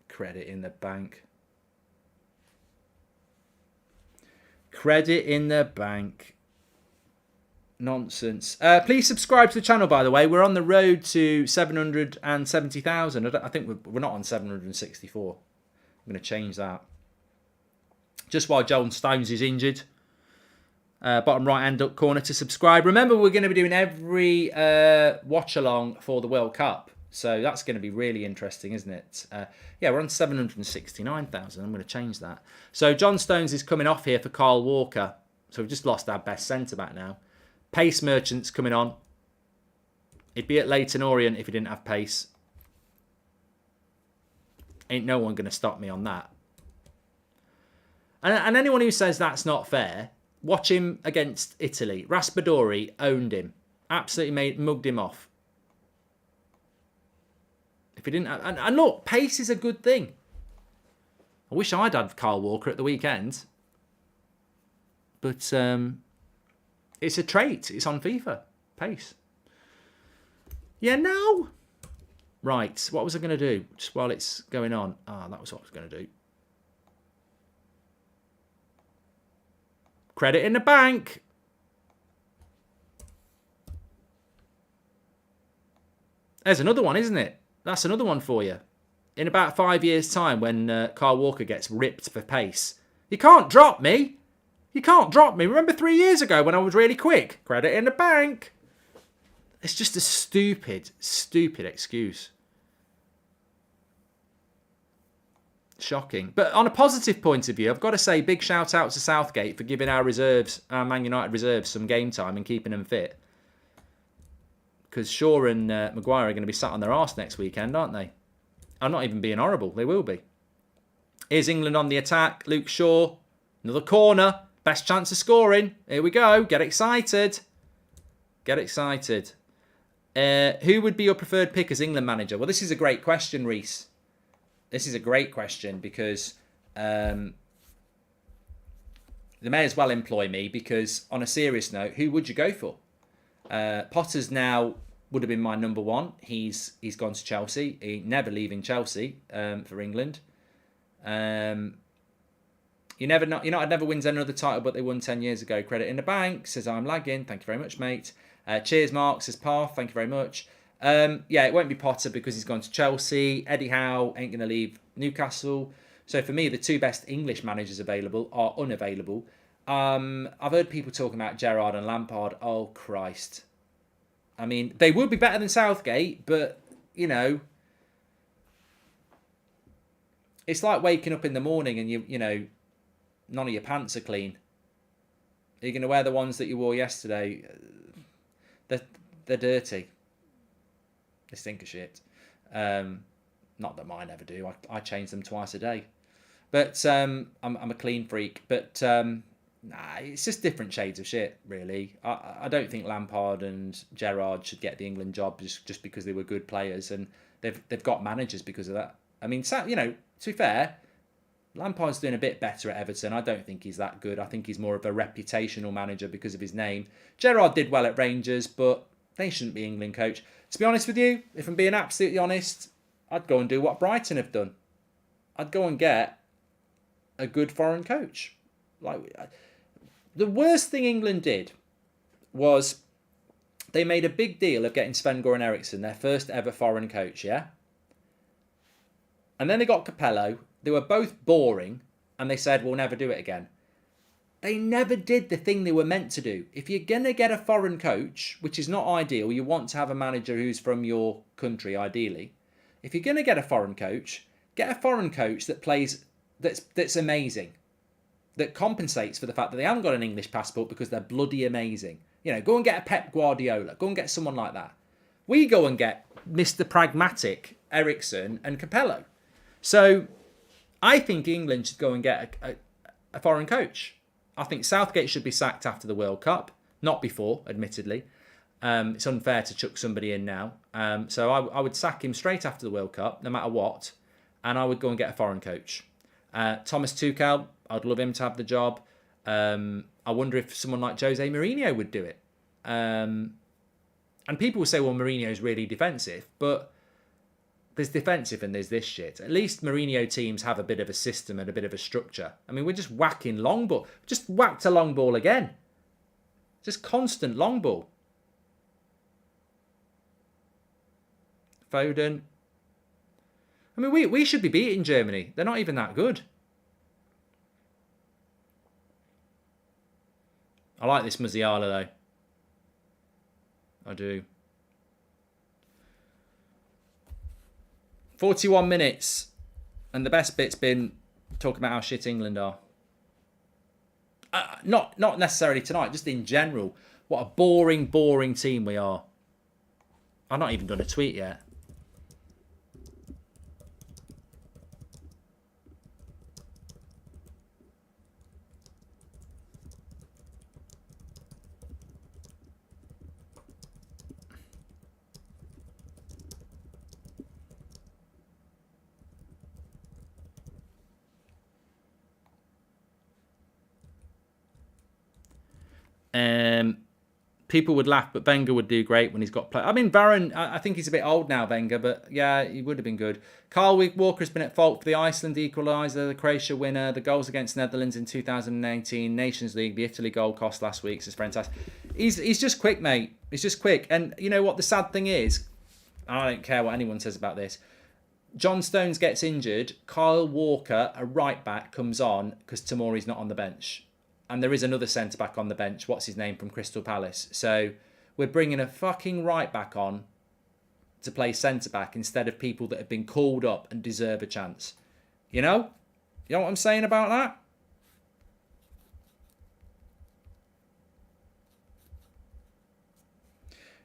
Speaker 1: Credit in the bank. Credit in the bank. Nonsense. Please subscribe to the channel, by the way. We're on the road to 770,000. I think we're not on 764. I'm going to change that. Just while John Stones is injured. Bottom right hand up corner to subscribe. Remember, we're going to be doing every watch along for the World Cup. So that's going to be really interesting, isn't it? Yeah, we're on 769,000. I'm going to change that. So John Stones is coming off here for Kyle Walker. So we've just lost our best centre-back now. Pace Merchant's coming on. He'd be at Leyton Orient if he didn't have pace. Ain't no one going to stop me on that. And anyone who says that's not fair, watch him against Italy. Raspadori owned him. Absolutely mugged him off. If he didn't have, and look, pace is a good thing. I wish I'd had Kyle Walker at the weekend. But it's a trait. It's on FIFA. Pace. Yeah, no. Right. What was I going to do? Just while it's going on. That was what I was going to do. Credit in the bank. There's another one, isn't it? That's another one for you. In about 5 years' time, when Kyle Walker gets ripped for pace, you can't drop me. You can't drop me. Remember 3 years ago when I was really quick? Credit in the bank. It's just a stupid, stupid excuse. Shocking. But on a positive point of view, I've got to say big shout out to Southgate for giving our Man United reserves, some game time and keeping them fit. Because Shaw and Maguire are going to be sat on their arse next weekend, aren't they? I'm not even being horrible. They will be. Here's England on the attack. Luke Shaw. Another corner. Best chance of scoring. Here we go. Get excited. Get excited. Who would be your preferred pick as England manager? Well, this is a great question, Reese. This is a great question because they may as well employ me because, on a serious note, who would you go for? Potter's now would have been my number one. He's gone to Chelsea. He never leaving Chelsea for England. United never wins another title, but they won 10 years ago. Credit in the bank. Says I'm lagging. Thank you very much, mate. Cheers, Mark. Says Path. Thank you very much. It won't be Potter because he's gone to Chelsea. Eddie Howe ain't going to leave Newcastle. So for me, the two best English managers available are unavailable. I've heard people talking about Gerrard and Lampard. Oh, Christ. I mean, they would be better than Southgate, but, you know, it's like waking up in the morning and you know, none of your pants are clean. Are you going to wear the ones that you wore yesterday? They're dirty. They stink of shit. Not that mine ever do. I change them twice a day. But I'm a clean freak. But it's just different shades of shit, really. I don't think Lampard and Gerrard should get the England job just because they were good players, and they've got managers because of that. I mean, you know, to be fair, Lampard's doing a bit better at Everton. I don't think he's that good. I think he's more of a reputational manager because of his name. Gerrard did well at Rangers, but they shouldn't be England coach. To be honest with you, if I'm being absolutely honest, I'd go and do what Brighton have done. I'd go and get a good foreign coach. Like, the worst thing England did was they made a big deal of getting Sven-Goran Eriksson, their first ever foreign coach, yeah? And then they got Capello. They were both boring, and they said, we'll never do it again. They never did the thing they were meant to do. If you're going to get a foreign coach, which is not ideal, you want to have a manager who's from your country, ideally. If you're going to get a foreign coach, get a foreign coach that plays, that's amazing. That compensates for the fact that they haven't got an English passport because they're bloody amazing. You know, go and get a Pep Guardiola. Go and get someone like that. We go and get Mr. Pragmatic, Eriksson and Capello. So I think England should go and get a foreign coach. I think Southgate should be sacked after the World Cup. Not before, admittedly. It's unfair to chuck somebody in now. So I would sack him straight after the World Cup, no matter what. And I would go and get a foreign coach. Thomas Tuchel, I'd love him to have the job. I wonder if someone like Jose Mourinho would do it. And people will say, well, Mourinho's really defensive. But there's defensive and there's this shit. At least Mourinho teams have a bit of a system and a bit of a structure. I mean, we're just whacking long ball. Just whacked a long ball again. Just constant long ball. Foden. I mean, we should be beating Germany. They're not even that good. I like this Musiala, though. I do. 41 minutes. And the best bit's been talking about how shit England are. Not necessarily tonight, just in general. What a boring, boring team we are. I've not even done a tweet yet. People would laugh, but Wenger would do great when he's got play. I mean, Varane, I think he's a bit old now, Wenger, but yeah, he would have been good. Kyle Walker's been at fault for the Iceland equaliser, the Croatia winner, the goals against Netherlands in 2018, Nations League, the Italy goal cost last week. It's fantastic. He's just quick, mate. He's just quick. And you know what the sad thing is? I don't care what anyone says about this. John Stones gets injured. Kyle Walker, a right back, comes on because Tomori's not on the bench. And there is another centre back on the bench. What's his name from Crystal Palace? So we're bringing a fucking right back on to play centre back instead of people that have been called up and deserve a chance. You know? You know what I'm saying about that?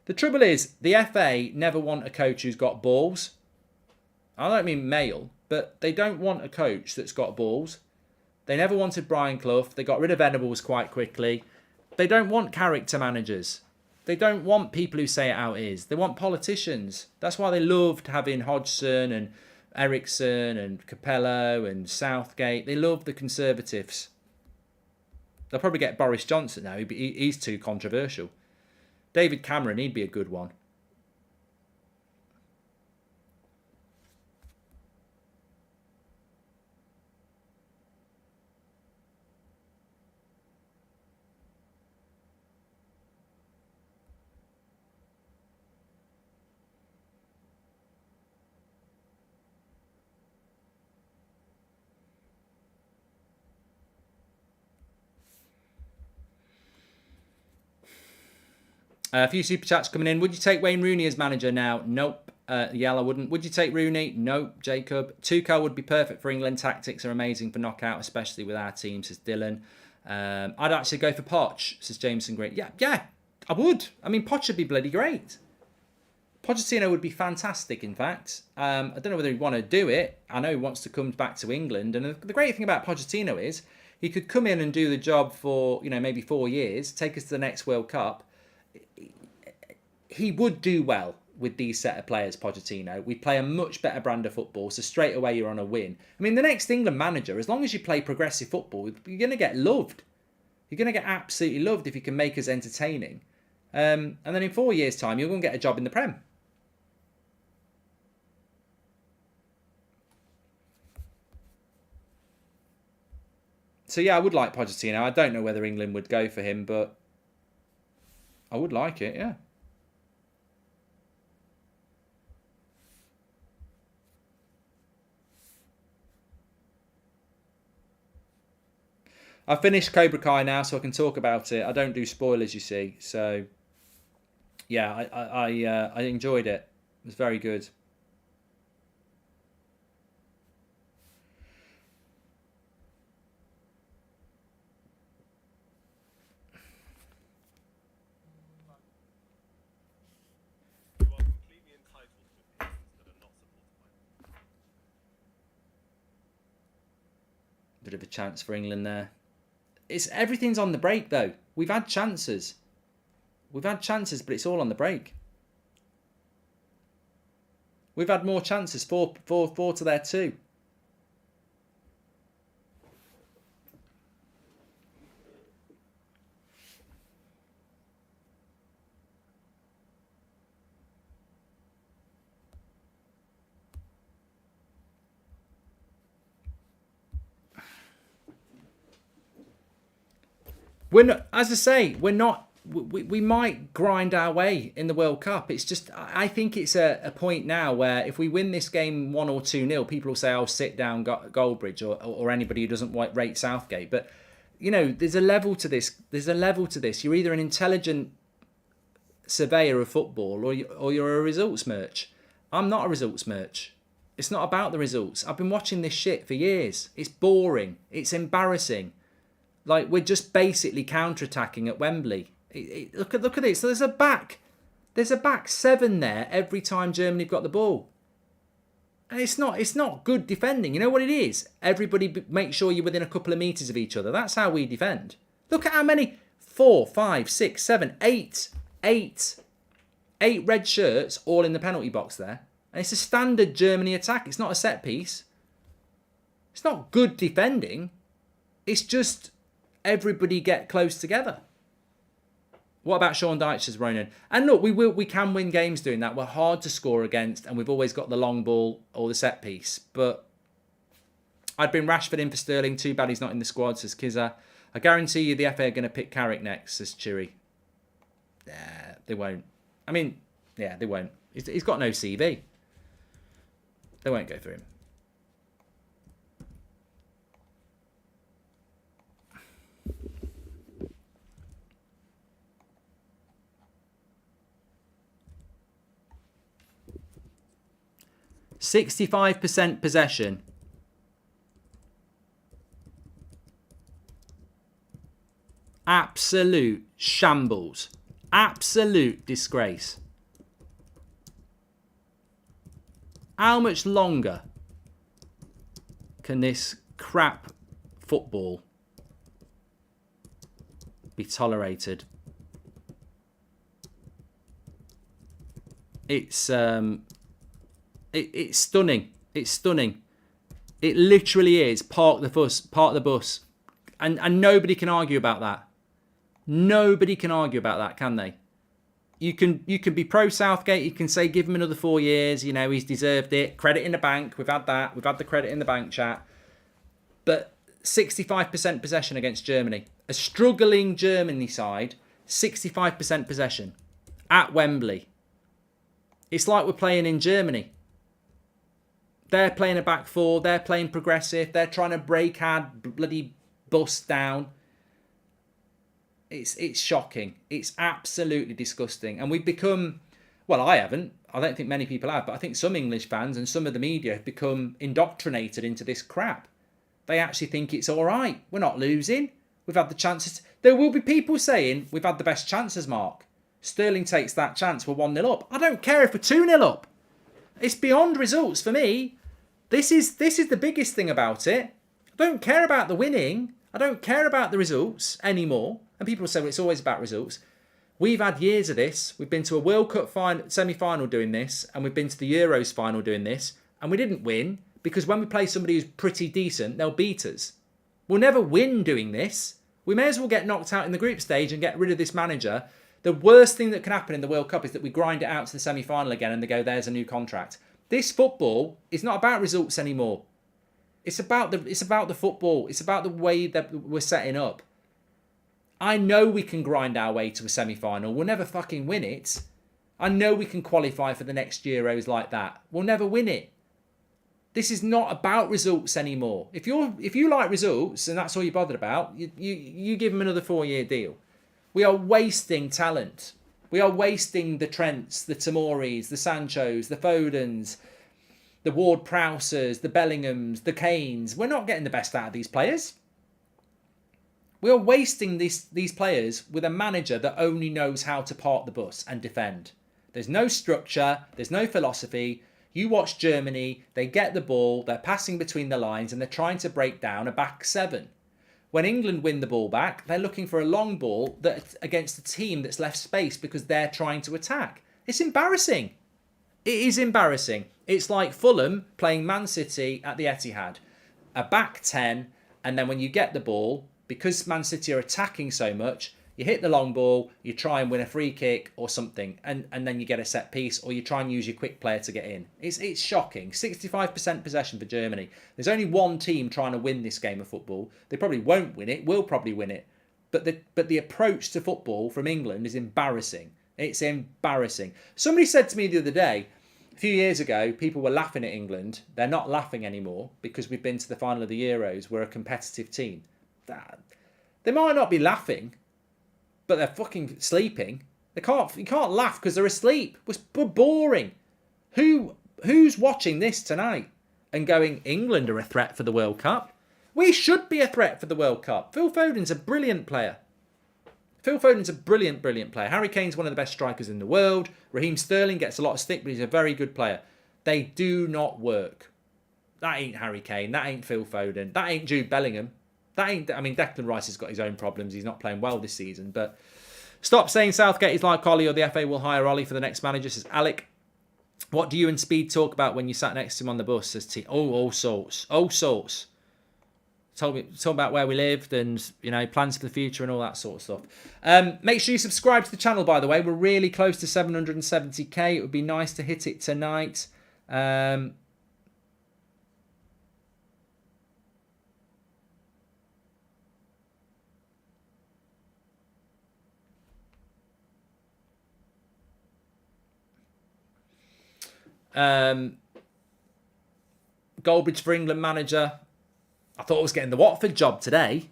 Speaker 1: The trouble is, the FA never want a coach who's got balls. I don't mean male, but they don't want a coach that's got balls. They never wanted Brian Clough. They got rid of Venables quite quickly. They don't want character managers. They don't want people who say it how it is. They want politicians. That's why they loved having Hodgson and Eriksson and Capello and Southgate. They love the Conservatives. They'll probably get Boris Johnson now. He's too controversial. David Cameron, he'd be a good one. A few super chats coming in. Would you take Wayne Rooney as manager now? Nope. Yeah, I wouldn't. Would you take Rooney? Nope. Jacob. Tuchel would be perfect for England. Tactics are amazing for knockout, especially with our team, says Dylan. I'd actually go for Poch, says Jameson Great. Yeah, I would. I mean, Poch would be bloody great. Pochettino would be fantastic, in fact. I don't know whether he'd want to do it. I know he wants to come back to England. And the great thing about Pochettino is he could come in and do the job for, maybe 4 years, take us to the next World Cup. He would do well with these set of players, Pochettino. We play a much better brand of football, so straight away you're on a win. I mean, the next England manager, as long as you play progressive football, you're going to get loved. You're going to get absolutely loved if you can make us entertaining. And then in 4 years' time, you're going to get a job in the Prem. So yeah, I would like Pochettino. I don't know whether England would go for him, but I would like it, yeah. I've finished Cobra Kai now, so I can talk about it. I don't do spoilers, you see. So, yeah, I enjoyed it. It was very good. Bit of a chance for England there. Everything's on the break though. We've had chances, but it's all on the break. We've had more chances, four to their 2. We're not, as I say, we're not. We might grind our way in the World Cup. It's just, I think it's a point now where if we win this game 1 or 2-0, people will say, "Oh, sit down, Goldbridge," or anybody who doesn't rate Southgate. But there's a level to this. You're either an intelligent surveyor of football or you're a results merch. I'm not a results merch. It's not about the results. I've been watching this shit for years. It's boring. It's embarrassing. Like, we're just basically counter-attacking at Wembley. Look at this. So there's a back 7 there every time Germany have got the ball. And it's not good defending. You know what it is? Everybody make sure you're within a couple of metres of each other. That's how we defend. Look at how many 4, 5, 6, 7, 8 red shirts all in the penalty box there. And it's a standard Germany attack. It's not a set piece. It's not good defending. It's just everybody get close together. What about Sean Dyche, says Ronan? And look, we can win games doing that. We're hard to score against, and we've always got the long ball or the set piece. But I'd bring Rashford in for Sterling. Too bad he's not in the squad, says Kizza. I guarantee you the FA are going to pick Carrick next, says Chiri. They won't. I mean, yeah, they won't. He's got no CV. They won't go for him. %65 possession. Absolute shambles. Absolute disgrace. How much longer can this crap football be tolerated? It's stunning. It's stunning. It literally is. Park the bus. And nobody can argue about that. Nobody can argue about that, can they? You can be pro Southgate. You can say give him another 4 years. You know, he's deserved it. Credit in the bank. We've had that. We've had the credit in the bank chat. But 65% possession against Germany. A struggling Germany side, 65% possession at Wembley. It's like we're playing in Germany. They're playing a back four. They're playing progressive. They're trying to break our bloody bus down. It's shocking. It's absolutely disgusting. And we've become, well, I haven't. I don't think many people have, but I think some English fans and some of the media have become indoctrinated into this crap. They actually think it's all right. We're not losing. We've had the chances. There will be people saying we've had the best chances, Mark. Sterling takes that chance. We're 1-0 up. I don't care if we're 2-0 up. It's beyond results for me. This is the biggest thing about it. I don't care about the winning. I don't care about the results anymore. And people say, well, it's always about results. We've had years of this. We've been to a World Cup semi-final doing this, and we've been to the Euros final doing this, and we didn't win because when we play somebody who's pretty decent, they'll beat us. We'll never win doing this. We may as well get knocked out in the group stage and get rid of this manager. The worst thing that can happen in the World Cup is that we grind it out to the semi-final again and they go, there's a new contract. This football is not about results anymore. It's about the football. It's about the way that we're setting up. I know we can grind our way to a semi-final. We'll never fucking win it. I know we can qualify for the next Euros like that. We'll never win it. This is not about results anymore. If you like results and that's all you're bothered about, you give them another 4-year deal. We are wasting talent. We are wasting the Trents, the Tomores, the Sanchos, the Fodens, the Ward-Prowsers, the Bellinghams, the Kanes. We're not getting the best out of these players. We are wasting these players with a manager that only knows how to park the bus and defend. There's no structure. There's no philosophy. You watch Germany. They get the ball. They're passing between the lines and they're trying to break down a back seven. When England win the ball back, they're looking for a long ball against a team that's left space because they're trying to attack. It's embarrassing. It is embarrassing. It's like Fulham playing Man City at the Etihad. A back 10, and then when you get the ball, because Man City are attacking so much, you hit the long ball, you try and win a free kick or something, and then you get a set piece, or you try and use your quick player to get in. It's shocking. 65% possession for Germany. There's only one team trying to win this game of football. They probably won't win it. We'll probably win it. But the approach to football from England is embarrassing. It's embarrassing. Somebody said to me the other day, a few years ago, people were laughing at England. They're not laughing anymore because we've been to the final of the Euros. We're a competitive team. They might not be laughing, but they're fucking sleeping. You can't laugh because they're asleep. We're boring. Who's watching this tonight and going, England are a threat for the World Cup? We should be a threat for the World Cup. Phil Foden's a brilliant player. Brilliant player. Harry Kane's one of the best strikers in the world. Raheem Sterling gets a lot of stick, but he's a very good player. They do not work. That ain't Harry Kane. That ain't Phil Foden. That ain't Jude Bellingham. Declan Rice has got his own problems. He's not playing well this season. But stop saying Southgate is like Ollie or the FA will hire Ollie for the next manager, says Alec. What do you and Speed talk about when you sat next to him on the bus, says T. Oh, all sorts. Told about where we lived and, plans for the future and all that sort of stuff. Make sure you subscribe to the channel, by the way. We're really close to 770k. It would be nice to hit it tonight. Goldbridge for England manager. I thought I was getting the Watford job today.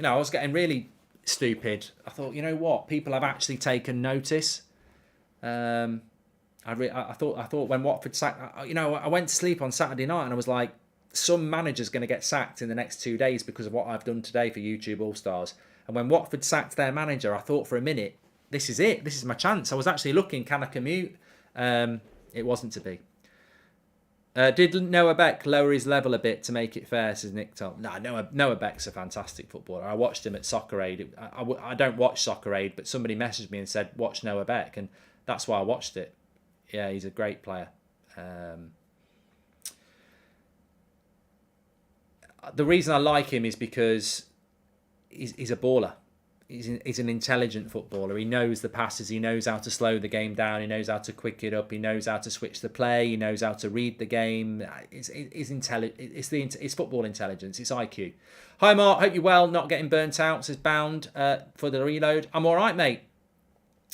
Speaker 1: I was getting really stupid. I thought, you know what? People have actually taken notice. I thought when Watford sacked, I went to sleep on Saturday night and I was like, some manager's going to get sacked in the next 2 days because of what I've done today for YouTube All Stars. And when Watford sacked their manager, I thought for a minute, this is it. This is my chance. I was actually looking, can I commute? It wasn't to be. Did Noah Beck lower his level a bit to make it fair, says Nick Tom? No, Noah Beck's a fantastic footballer. I watched him at Soccer Aid. I don't watch Soccer Aid, but somebody messaged me and said, watch Noah Beck. And that's why I watched it. Yeah, he's a great player. The reason I like him is because he's a baller. He's an intelligent footballer. He knows the passes. He knows how to slow the game down. He knows how to quick it up. He knows how to switch the play. He knows how to read the game. It's football intelligence. It's IQ. Hi, Mark. Hope you're well. Not getting burnt out, says Bound for the reload. I'm all right, mate.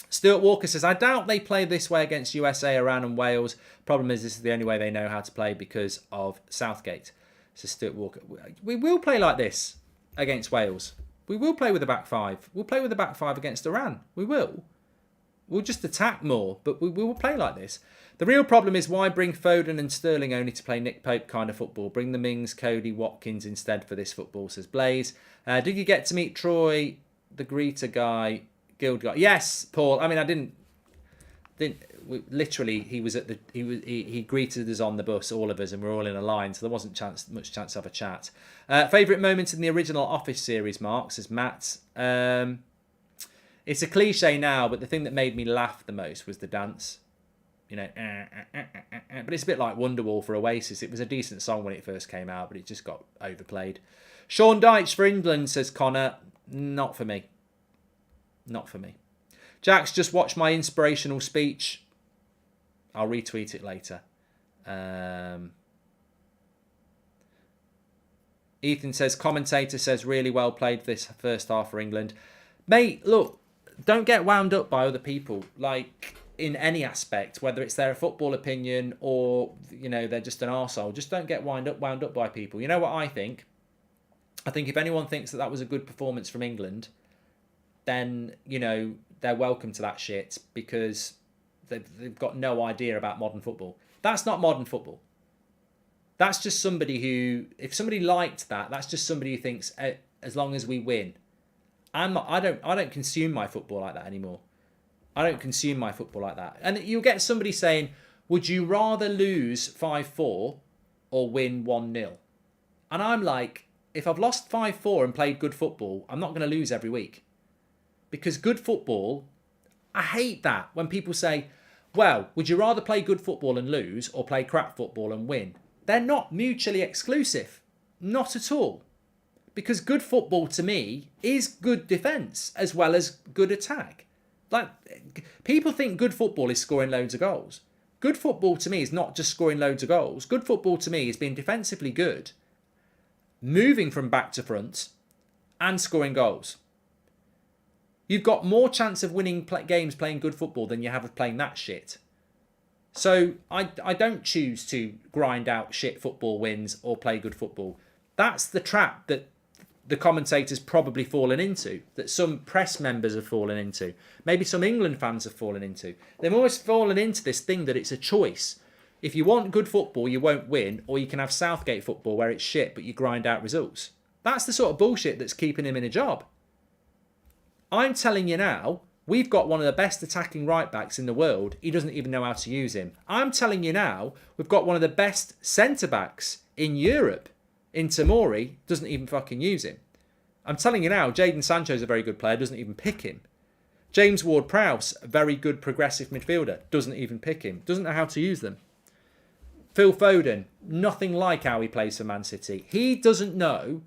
Speaker 1: Stuart Walker says, I doubt they play this way against USA, Iran and Wales. Problem is, this is the only way they know how to play because of Southgate. Says Stuart Walker. We will play like this against Wales. We will play with a back five. We'll play with a back five against Iran. We will. We'll just attack more, but we will play like this. The real problem is why bring Foden and Sterling only to play Nick Pope kind of football? Bring the Mings, Cody, Watkins instead for this football, says Blaze. Did you get to meet Troy, the greeter guy, guild guy? Yes, Paul. I mean, I didn't. Literally, he was at the. He greeted us on the bus, all of us, and we're all in a line, so there wasn't much chance to have a chat. Favourite moments in the original Office series, Mark, says Matt. It's a cliche now, but the thing that made me laugh the most was the dance. But it's a bit like Wonderwall for Oasis. It was a decent song when it first came out, but it just got overplayed. Sean Dyche for England, says Connor. Not for me. Not for me. Jax, just watch my inspirational speech. I'll retweet it later. Ethan says, commentator says, really well played this first half for England. Mate, look, don't get wound up by other people. Like, in any aspect, whether it's their football opinion or, they're just an arsehole. Just don't get wound up by people. You know what I think? I think if anyone thinks that was a good performance from England, then, they're welcome to that shit because they've got no idea about modern football. That's not modern football. That's just somebody who, if somebody liked that, that's just somebody who thinks as long as we win. I don't consume my football like that anymore. I don't consume my football like that. And you'll get somebody saying, would you rather lose 5-4 or win 1-0? And I'm like, if I've lost 5-4 and played good football, I'm not going to lose every week. Because good football, I hate that when people say, well, would you rather play good football and lose or play crap football and win? They're not mutually exclusive. Not at all. Because good football to me is good defence as well as good attack. Like, people think good football is scoring loads of goals. Good football to me is not just scoring loads of goals. Good football to me is being defensively good, moving from back to front, and scoring goals. You've got more chance of winning games playing good football than you have of playing that shit. So I don't choose to grind out shit football wins or play good football. That's the trap that the commentators probably fallen into, that some press members have fallen into, maybe some England fans have fallen into. They've always fallen into this thing that it's a choice. If you want good football, you won't win, or you can have Southgate football where it's shit, but you grind out results. That's the sort of bullshit that's keeping him in a job. I'm telling you now, we've got one of the best attacking right-backs in the world. He doesn't even know how to use him. I'm telling you now, we've got one of the best centre-backs in Europe. In Tamori, doesn't even fucking use him. I'm telling you now, Jadon Sancho's a very good player, doesn't even pick him. James Ward-Prowse, a very good progressive midfielder, doesn't even pick him. Doesn't know how to use them. Phil Foden, nothing like how he plays for Man City. He doesn't know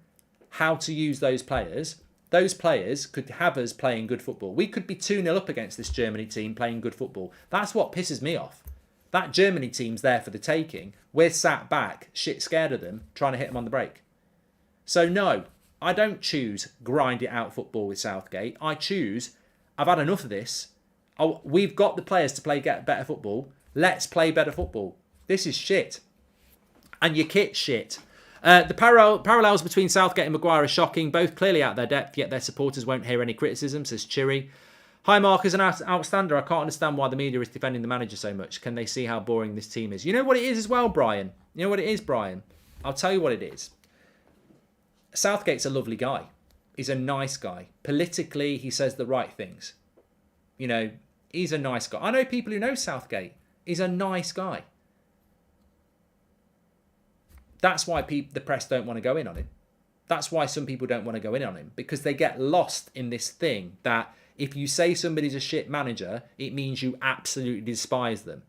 Speaker 1: how to use those players. Those players could have us playing good football. We could be 2-0 up against this Germany team playing good football. That's what pisses me off. That Germany team's there for the taking. We're sat back, shit scared of them, trying to hit them on the break. So no, I don't choose grind it out football with Southgate. I choose, I've had enough of this. We've got the players to play better football. Let's play better football. This is shit. And your kit's shit. The parallels between Southgate and Maguire are shocking. Both clearly out their depth, yet their supporters won't hear any criticism, says Chiri. Hi, Mark, as an outstander, I can't understand why the media is defending the manager so much. Can they see how boring this team is? You know what it is as well, Brian? You know what it is, Brian? I'll tell you what it is. Southgate's a lovely guy. He's a nice guy. Politically, he says the right things. You know, he's a nice guy. I know people who know Southgate. He's a nice guy. That's why the press don't want to go in on him. That's why some people don't want to go in on him. Because they get lost in this thing that if you say somebody's a shit manager, it means you absolutely despise them.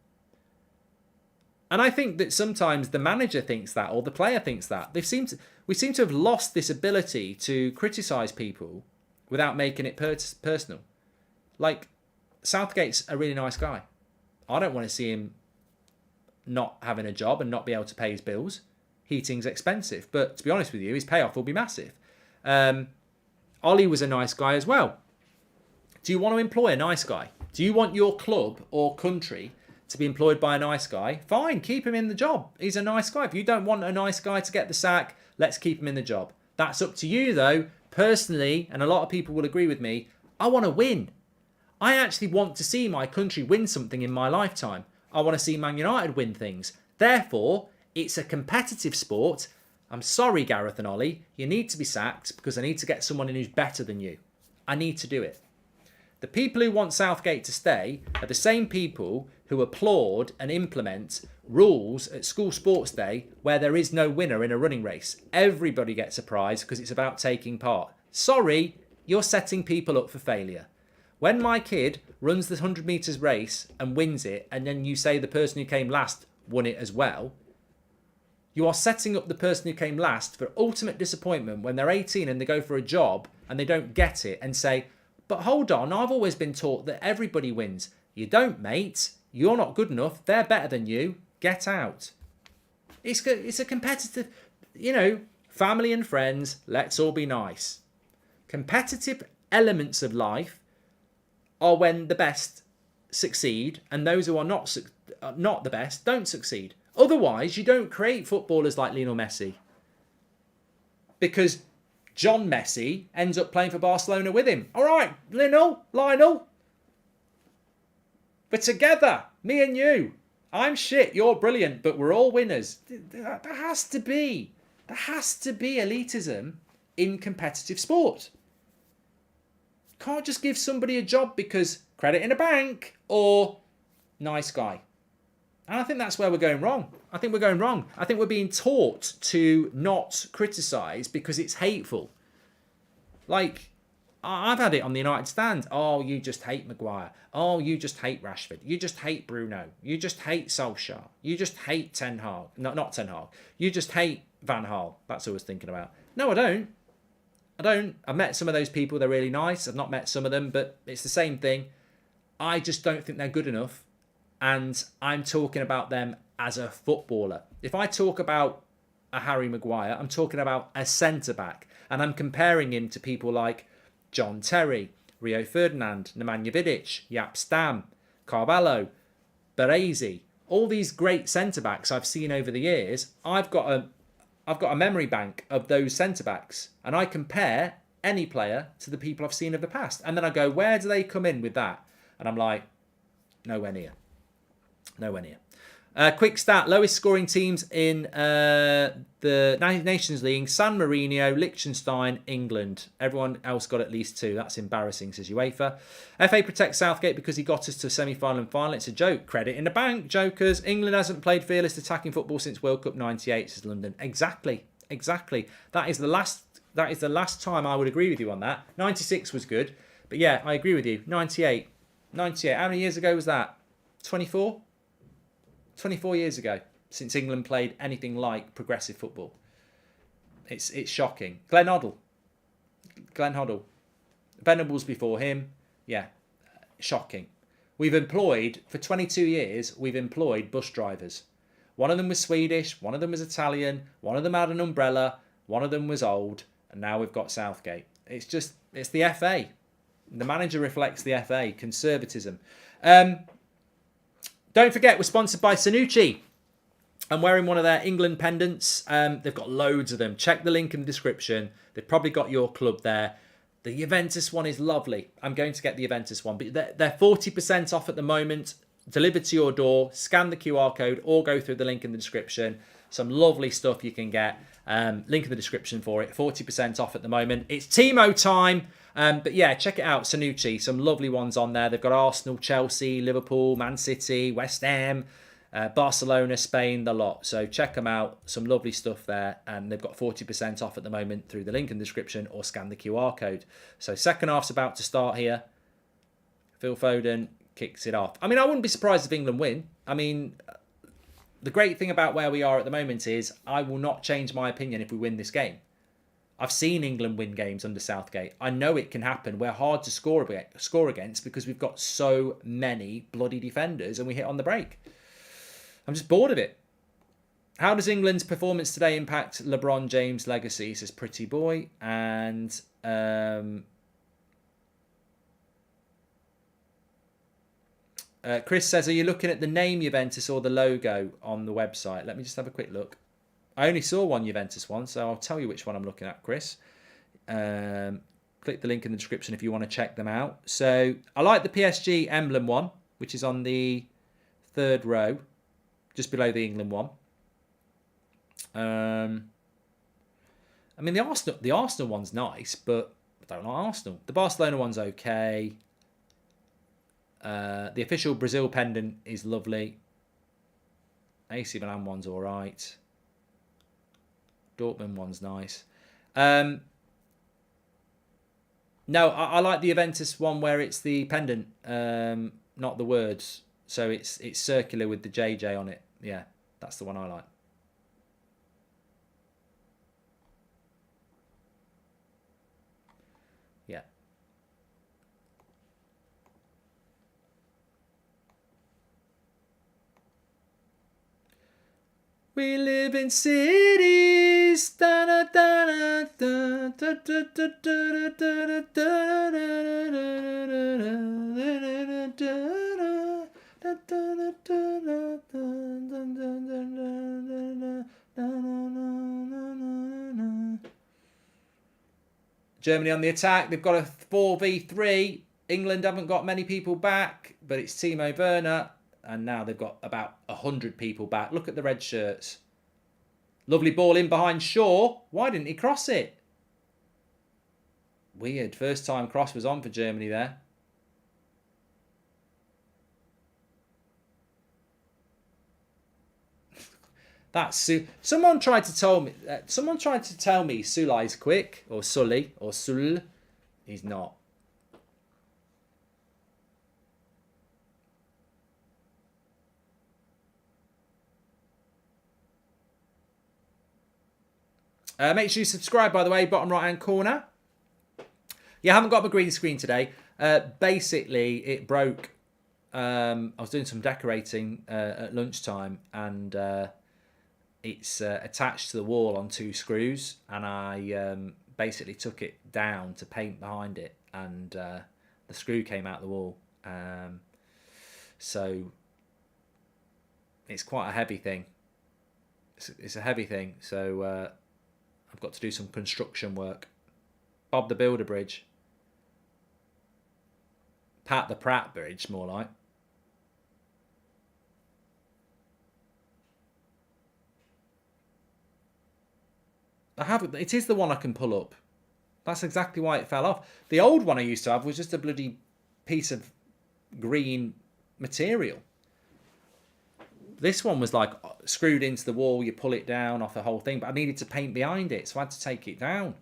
Speaker 1: And I think that sometimes the manager thinks that or the player thinks that. We seem to have lost this ability to criticise people without making it personal. Like, Southgate's a really nice guy. I don't want to see him not having a job and not be able to pay his bills. Heating's expensive. But to be honest with you, his payoff will be massive. Ollie was a nice guy as well. Do you want to employ a nice guy? Do you want your club or country to be employed by a nice guy? Fine, keep him in the job. He's a nice guy. If you don't want a nice guy to get the sack, let's keep him in the job. That's up to you though. Personally, and a lot of people will agree with me, I want to win. I actually want to see my country win something in my lifetime. I want to see Man United win things. Therefore, it's a competitive sport. I'm sorry, Gareth and Ollie. You need to be sacked because I need to get someone in who's better than you. I need to do it. The people who want Southgate to stay are the same people who applaud and implement rules at school sports day where there is no winner in a running race. Everybody gets a prize because it's about taking part. Sorry, you're setting people up for failure. When my kid runs the 100 metres race and wins it, and then you say the person who came last won it as well, you are setting up the person who came last for ultimate disappointment when they're 18 and they go for a job and they don't get it and say, but hold on, I've always been taught that everybody wins. You don't, mate. You're not good enough. They're better than you. Get out. It's a competitive, family and friends, let's all be nice. Competitive elements of life are when the best succeed and those who are not the best don't succeed. Otherwise, you don't create footballers like Lionel Messi. Because John Messi ends up playing for Barcelona with him. All right, Lionel. We're together, me and you. I'm shit, you're brilliant, but we're all winners. There has to be elitism in competitive sport. Can't just give somebody a job because credit in a bank or nice guy. And I think that's where we're going wrong. I think we're being taught to not criticise because it's hateful. Like, I've had it on the United stand. Oh, you just hate Maguire. Oh, you just hate Rashford. You just hate Bruno. You just hate Solskjaer. You just hate Ten Hag. No, not Ten Hag. You just hate Van Gaal. That's what I was thinking about. No, I don't. I've met some of those people. They're really nice. I've not met some of them, but it's the same thing. I just don't think they're good enough. And I'm talking about them as a footballer. If I talk about a Harry Maguire, I'm talking about a centre-back. And I'm comparing him to people like John Terry, Rio Ferdinand, Nemanja Vidic, Jaap Stam, Carvalho, Baresi. All these great centre-backs I've seen over the years, I've got a memory bank of those centre-backs. And I compare any player to the people I've seen of the past. And then I go, where do they come in with that? And I'm like, nowhere near. Quick stat, lowest scoring teams in the Nations League, San Marino, Liechtenstein, England. Everyone else got at least 2. That's embarrassing, says UEFA. FA protects Southgate because he got us to semi-final and final. It's a joke. Credit in the bank, jokers. England hasn't played fearless attacking football since World Cup 98, says London. Exactly. That is the last time I would agree with you on that. 96 was good. But yeah, I agree with you. 98. How many years ago was that? 24? 24 years ago since England played anything like progressive football. It's shocking. Glenn Hoddle. Venables before him. Yeah, shocking. For 22 years, we've employed bus drivers. One of them was Swedish, one of them was Italian, one of them had an umbrella, one of them was old, and now we've got Southgate. It's the FA. The manager reflects the FA. Conservatism. Don't forget, we're sponsored by Sanucci. I'm wearing one of their England pendants. They've got loads of them. Check the link in the description. They've probably got your club there. The Juventus one is lovely. I'm going to get the Juventus one. But they're 40% off at the moment. Delivered to your door. Scan the QR code or go through the link in the description. Some lovely stuff you can get. Link in the description for it. 40% off at the moment. It's Timo time. But yeah, check it out. Sanucci. Some lovely ones on there. They've got Arsenal, Chelsea, Liverpool, Man City, West Ham. Barcelona, Spain, the lot. So check them out. Some lovely stuff there. And they've got 40% off at the moment through the link in the description or scan the QR code. So second half's about to start here. Phil Foden kicks it off. I mean, I wouldn't be surprised if England win. I mean, the great thing about where we are at the moment is I will not change my opinion if we win this game. I've seen England win games under Southgate. I know it can happen. We're hard to score against because we've got so many bloody defenders and we hit on the break. I'm just bored of it. How does England's performance today impact LeBron James' legacy, says Pretty Boy. And Chris says, are you looking at the name Juventus or the logo on the website? Let me just have a quick look. I only saw one Juventus one, so I'll tell you which one I'm looking at, Chris. Click the link in the description if you want to check them out. So I like the PSG emblem one, which is on the third row, just below the England one. I mean, the Arsenal one's nice, but I don't like Arsenal. The Barcelona one's okay. The official Brazil pendant is lovely. AC Milan one's all right. Dortmund one's nice. No, I like the Juventus one where it's the pendant, not the words. So it's circular with the JJ on it. Yeah, that's the one I like. Yeah. We live in cities. Germany on the attack. They've got a 4v3. England haven't got many people back, but it's Timo Werner. And now they've got about 100 people back. Look at the red shirts. Lovely ball in behind Shaw. Why didn't he cross it? Weird. First time cross was on for Germany there. That's someone tried to tell me. Someone tried to tell me Sulai's quick, or Sully, or Sul. He's not. Make sure you subscribe, by the way, bottom right hand corner. Yeah, I haven't got my green screen today. Basically, it broke. I was doing some decorating at lunchtime, and it's attached to the wall on 2 screws, and I basically took it down to paint behind it, and the screw came out the wall. So it's quite a heavy thing. It's a heavy thing, so I've got to do some construction work. Bob the Builder Bridge. Pat the Pratt Bridge, more like. I have. It is the one I can pull up. That's exactly why it fell off. The old one I used to have was just a bloody piece of green material. This one was like screwed into the wall. You pull it down off the whole thing, but I needed to paint behind it, so I had to take it down.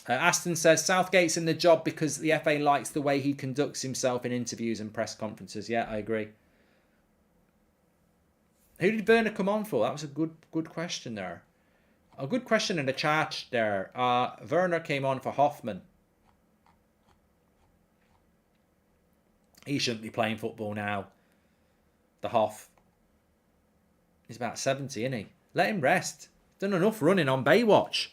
Speaker 1: Aston says Southgate's in the job because the FA likes the way he conducts himself in interviews and press conferences. Yeah, I agree. Who did Werner come on for? That was a good question there. A good question in the chat there. Werner came on for Hoffman. He shouldn't be playing football now. The Hoff. He's about 70, isn't he? Let him rest. Done enough running on Baywatch.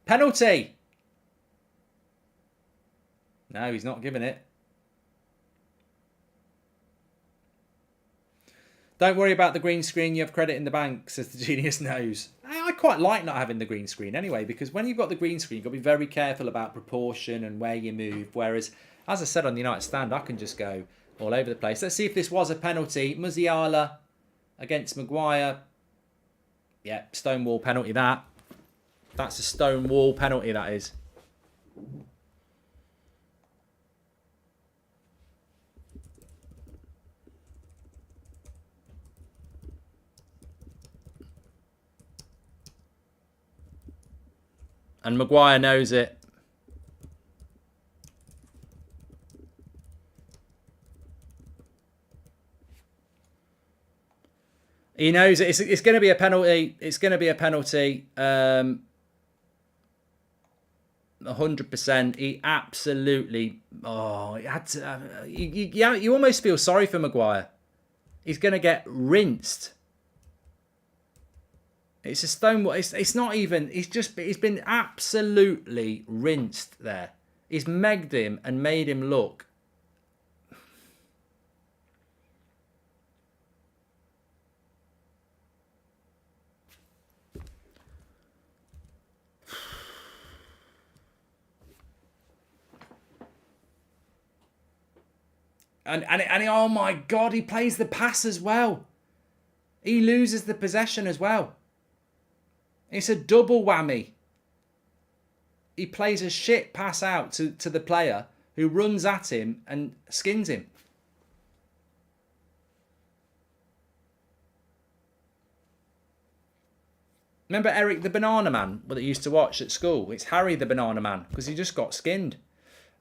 Speaker 1: Penalty. No, he's not giving it. Don't worry about the green screen. You have credit in the bank, says the genius knows. I quite like not having the green screen anyway, because when you've got the green screen, you've got to be very careful about proportion and where you move. Whereas, as I said on the United Stand, I can just go all over the place. Let's see if this was a penalty. Musiala against Maguire. Yeah, stonewall penalty that. That's a stonewall penalty, that is. And Maguire knows it. He knows it. It's going to be a penalty. It's going to be a penalty. 100%. He absolutely... Oh, he had to... you almost feel sorry for Maguire. He's going to get rinsed. It's a stonewall. It's not even... He's been absolutely rinsed there. He's megged him and made him look... And oh my God, he plays the pass as well. He loses the possession as well. It's a double whammy. He plays a shit pass out to the player who runs at him and skins him. Remember Eric the Banana Man that I used to watch at school? It's Harry the Banana Man because he just got skinned.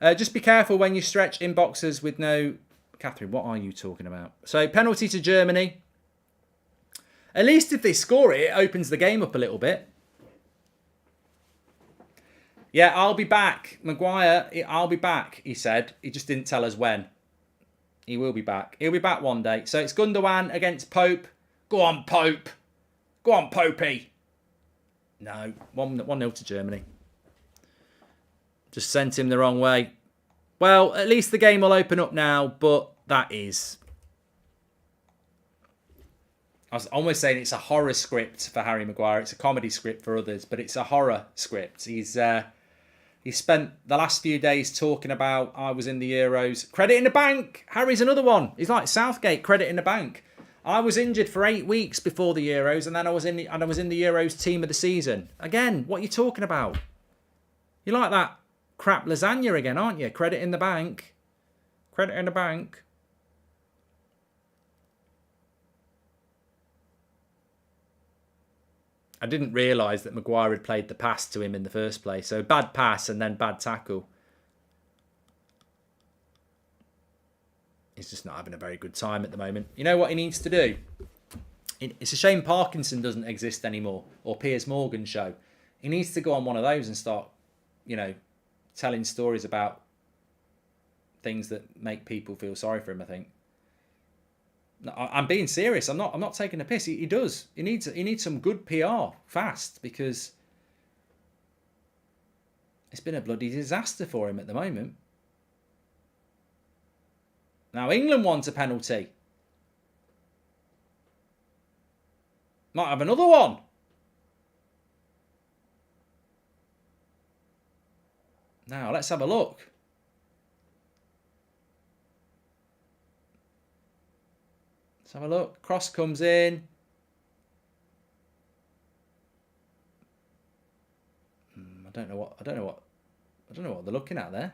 Speaker 1: Just be careful when you stretch inboxes with no... Catherine, what are you talking about? So, penalty to Germany. At least if they score it, it opens the game up a little bit. Yeah, I'll be back. Maguire, I'll be back, he said. He just didn't tell us when. He will be back. He'll be back one day. So, it's Gundogan against Pope. Go on, Pope. Go on, Popey. No, 1-0 to Germany. Just sent him the wrong way. Well, at least the game will open up now, but that is... I was almost saying it's a horror script for Harry Maguire. It's a comedy script for others, but it's a horror script. He spent the last few days talking about, I was in the Euros. Credit in the bank. Harry's another one. He's like Southgate, credit in the bank. I was injured for 8 weeks before the Euros, and then I was in the Euros team of the season. Again, what are you talking about? You like that crap lasagna again, aren't you? Credit in the bank. Credit in the bank. I didn't realise that Maguire had played the pass to him in the first place. So bad pass and then bad tackle. He's just not having a very good time at the moment. You know what he needs to do? It's a shame Parkinson doesn't exist anymore. Or Piers Morgan show. He needs to go on one of those and start, telling stories about things that make people feel sorry for him, I think. No, I'm being serious. I'm not taking a piss. He does. He needs some good PR fast, because it's been a bloody disaster for him at the moment. Now England wants a penalty. Might have another one. Now let's have a look. Let's have a look. Cross comes in. I don't know what they're looking at there.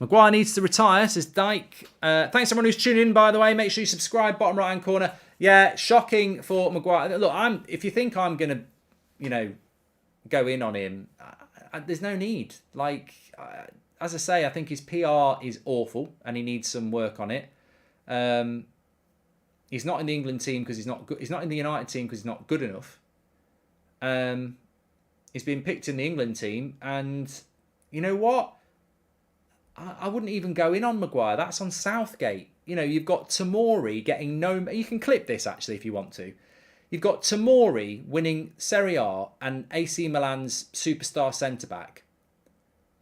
Speaker 1: Maguire needs to retire, says Dyke. Thanks everyone who's tuning in, by the way. Make sure you subscribe, bottom right hand corner. Yeah, shocking for Maguire. Look, if you think I'm gonna, go in on him, there's no need. As I say, I think his PR is awful, and he needs some work on it. He's not in the England team because he's not good. He's not in the United team because he's not good enough. He's been picked in the England team, and you know what? I wouldn't even go in on Maguire. That's on Southgate. You know, you've got Tomori getting no... You can clip this, actually, if you want to. You've got Tomori winning Serie A and AC Milan's superstar centre-back,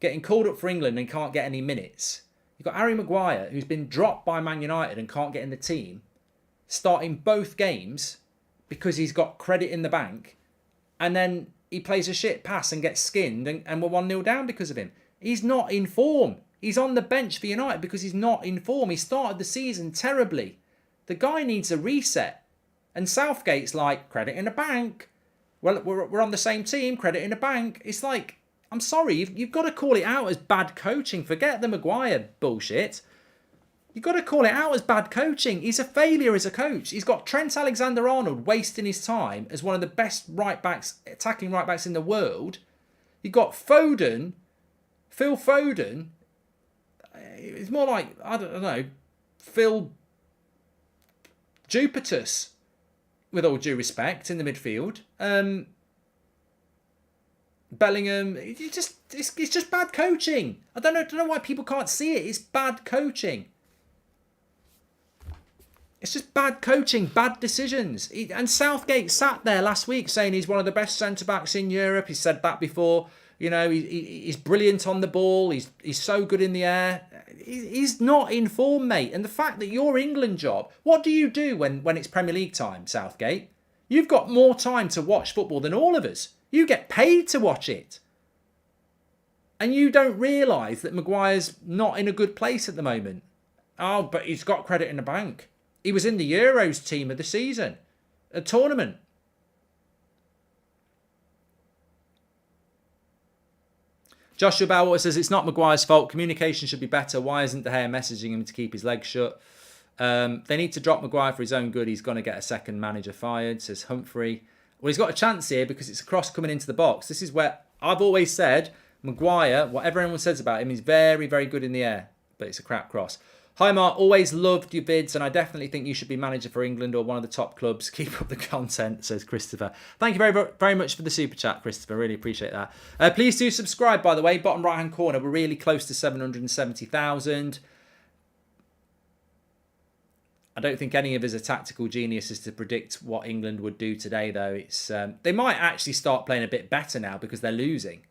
Speaker 1: getting called up for England and can't get any minutes. You've got Harry Maguire, who's been dropped by Man United and can't get in the team, starting both games because he's got credit in the bank, and then he plays a shit pass and gets skinned, and we're 1-0 down because of him. He's not in form. He's on the bench for United because he's not in form. He started the season terribly. The guy needs a reset. And Southgate's like, credit in the bank. Well, we're on the same team, credit in the bank. It's like, I'm sorry, you've got to call it out as bad coaching. Forget the Maguire bullshit. You've got to call it out as bad coaching. He's a failure as a coach. He's got Trent Alexander-Arnold wasting his time as one of the best right-backs, attacking right-backs in the world. You've got Foden, Phil Foden. It's more like, I don't know, Phil Jupitus, with all due respect, in the midfield. Bellingham, it's just bad coaching. I don't know why people can't see it. It's bad coaching. It's just bad coaching, bad decisions. And Southgate sat there last week saying he's one of the best centre-backs in Europe. He said that before. You know, he's brilliant on the ball. He's so good in the air. He's not in form, mate. And the fact that your England job, what do you do when it's Premier League time, Southgate? You've got more time to watch football than all of us. You get paid to watch it. And you don't realise that Maguire's not in a good place at the moment. Oh, but he's got credit in the bank. He was in the Euros team of the season. A tournament. Joshua Bauer says it's not Maguire's fault. Communication should be better. Why isn't De Gea messaging him to keep his legs shut? They need to drop Maguire for his own good. He's going to get a second manager fired, says Humphrey. Well, he's got a chance here because it's a cross coming into the box. This is where I've always said Maguire, whatever anyone says about him, he's very, very good in the air. But it's a crap cross. Hi, Mark. Always loved your vids, and I definitely think you should be manager for England or one of the top clubs. Keep up the content, says Christopher. Thank you very, very much for the super chat, Christopher. Really appreciate that. Please do subscribe, by the way. Bottom right-hand corner. We're really close to 770,000. I don't think any of us are tactical geniuses to predict what England would do today, though. It's they might actually start playing a bit better now because they're losing.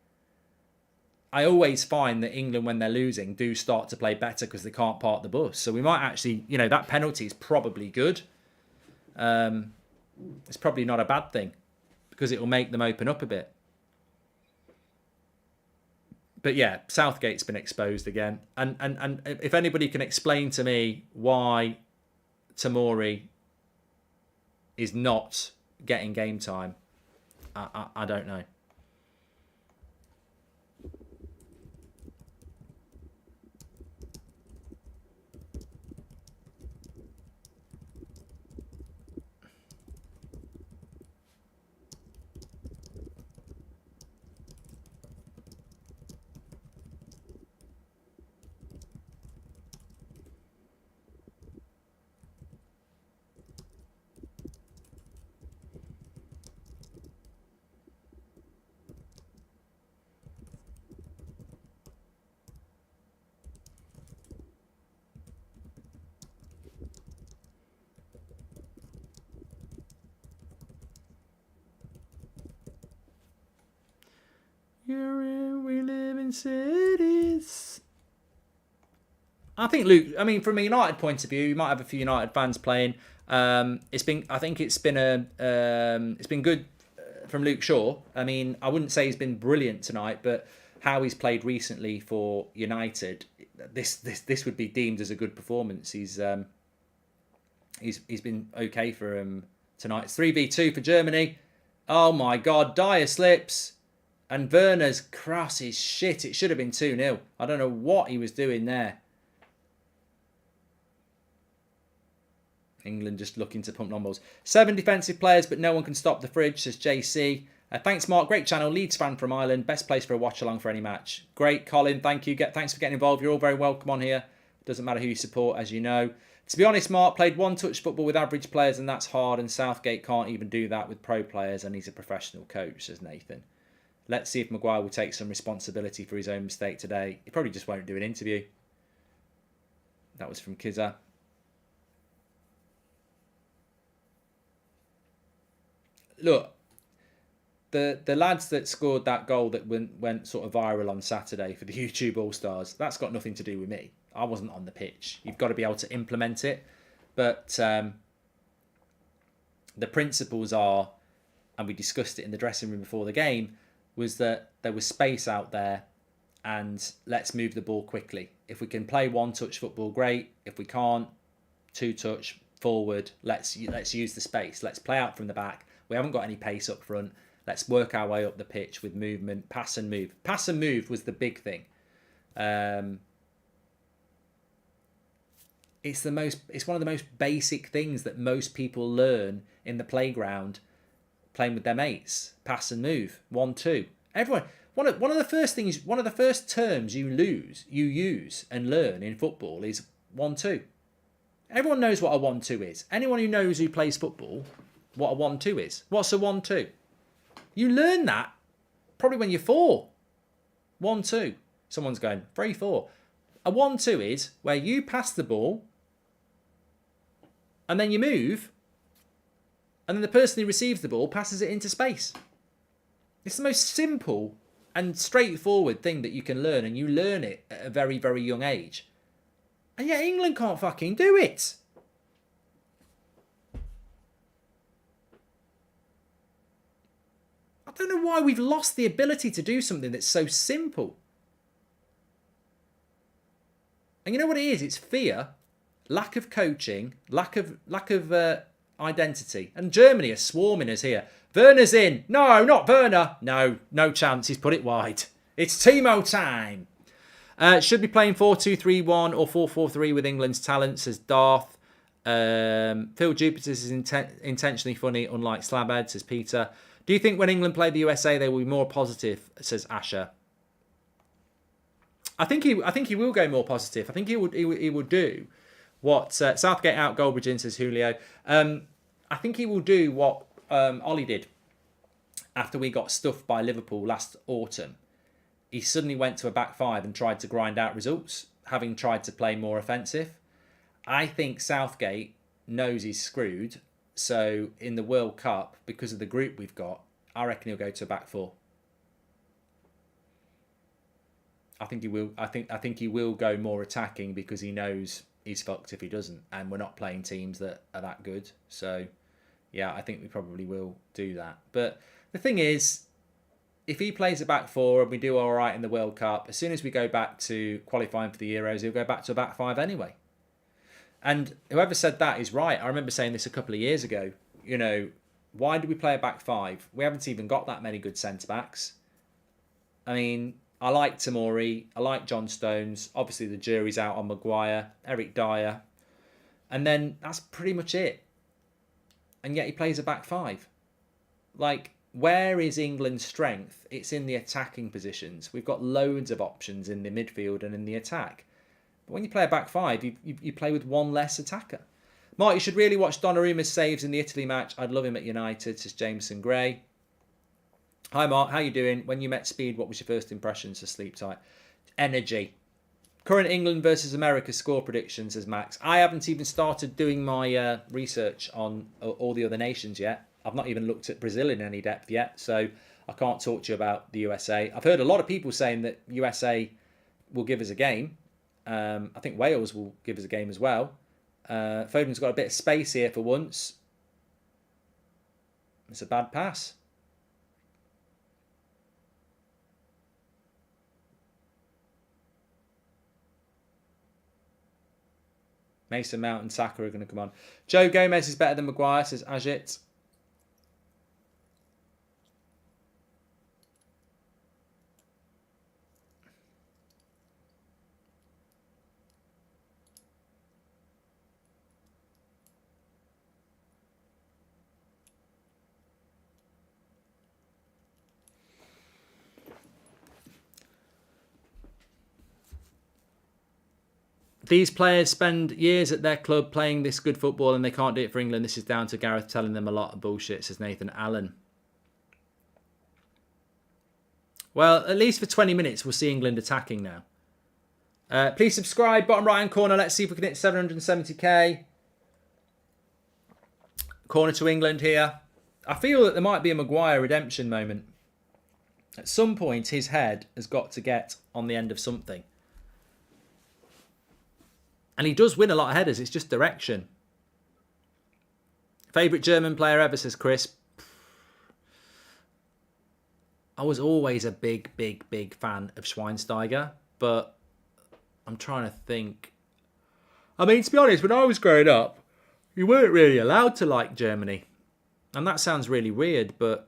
Speaker 1: I always find that England, when they're losing, do start to play better because they can't park the bus. So we might actually, you know, that penalty is probably good. It's probably not a bad thing because it will make them open up a bit. But yeah, Southgate's been exposed again. And if anybody can explain to me why Tomori is not getting game time, I don't know. We live in cities. I think Luke. I mean, from a United point of view, you might have a few United fans playing. It's been good from Luke Shaw. I mean, I wouldn't say he's been brilliant tonight, but how he's played recently for United, this would be deemed as a good performance. He's been okay for him tonight. It's 3v2 for Germany. Oh my God, Dyer slips. And Werner's cross is shit. It should have been 2-0. I don't know what he was doing there. England just looking to pump non-balls. 7 defensive players, but no one can stop the fridge, says JC. Thanks, Mark. Great channel. Leeds fan from Ireland. Best place for a watch-along for any match. Great, Colin. Thank you. Thanks for getting involved. You're all very welcome on here. Doesn't matter who you support, as you know. To be honest, Mark played one-touch football with average players, and that's hard, and Southgate can't even do that with pro players, and he's a professional coach, says Nathan. Let's see if Maguire will take some responsibility for his own mistake today. He probably just won't do an interview. That was from Kizza. Look, the lads that scored that goal that went sort of viral on Saturday for the YouTube All-Stars, that's got nothing to do with me. I wasn't on the pitch. You've got to be able to implement it. But the principles are, and we discussed it in the dressing room before the game, was that there was space out there and let's move the ball quickly. If we can play one-touch football, great. If we can't, two-touch, forward, let's use the space. Let's play out from the back. We haven't got any pace up front. Let's work our way up the pitch with movement, pass and move. Pass and move was the big thing. It's one of the most basic things that most people learn in the playground, playing with their mates. Pass and move, 1-2. Everyone. One of the first terms you use and learn in football is 1-2. Everyone knows what a 1-2 is. Anyone who knows who plays football, what a 1-2 is. What's a 1-2? You learn that probably when you're 4. 1-2. Someone's going 3-4. A 1-2 is where you pass the ball and then you move, and then the person who receives the ball passes it into space. It's the most simple and straightforward thing that you can learn, and you learn it at a very, very young age. And yet England can't fucking do it. I don't know why we've lost the ability to do something that's so simple. And you know what it is? It's fear, lack of coaching, lack of identity. And Germany are swarming us here. Werner's in. No, not Werner. No chance. He's put it wide. It's Timo time. Should be playing 4-2-3-1 or 4-4-3 with England's talent, says Darth. Phil Jupiter's is intentionally funny, unlike Slabhead, says Peter. Do you think when England play the USA they will be more positive, says Asher? I think he will go more positive. I think he would do what Southgate out Goldbridge in, says Julio. I think he will do what Ollie did after we got stuffed by Liverpool last autumn. He suddenly went to a back five and tried to grind out results, having tried to play more offensive. I think Southgate knows he's screwed. So in the World Cup, because of the group we've got, I reckon he'll go to a back four. I think he will. I think he will go more attacking because he knows he's fucked if he doesn't, and we're not playing teams that are that good. So, yeah, I think we probably will do that. But the thing is, if he plays a back four and we do all right in the World Cup, as soon as we go back to qualifying for the Euros, he'll go back to a back five anyway. And whoever said that is right. I remember saying this a couple of years ago. You know, why do we play a back five? We haven't even got that many good centre-backs. I mean, I like Tamori. I like John Stones. Obviously, the jury's out on Maguire, Eric Dyer. And then that's pretty much it. And yet he plays a back five. Like, where is England's strength? It's in the attacking positions. We've got loads of options in the midfield and in the attack. But when you play a back five, you play with one less attacker. Mark, you should really watch Donnarumma's saves in the Italy match. I'd love him at United, says Jameson Gray. Hi, Mark. How you doing? When you met Speed, what was your first impression? So sleep tight. Energy. Current England versus America score predictions, says Max. I haven't even started doing my research on all the other nations yet. I've not even looked at Brazil in any depth yet, so I can't talk to you about the USA. I've heard a lot of people saying that USA will give us a game. I think Wales will give us a game as well. Foden's got a bit of space here for once. It's a bad pass. Mason Mount and Saka are going to come on. Joe Gomez is better than Maguire, says Ajit. These players spend years at their club playing this good football and they can't do it for England. This is down to Gareth telling them a lot of bullshit, says Nathan Allen. Well, at least for 20 minutes, we'll see England attacking now. Please subscribe, bottom right hand corner. Let's see if we can hit 770k. Corner to England here. I feel that there might be a Maguire redemption moment. At some point, his head has got to get on the end of something. And he does win a lot of headers. It's just direction. Favourite German player ever, says Chris. I was always a big fan of Schweinsteiger. But I'm trying to think. I mean, to be honest, when I was growing up, you weren't really allowed to like Germany. And that sounds really weird, but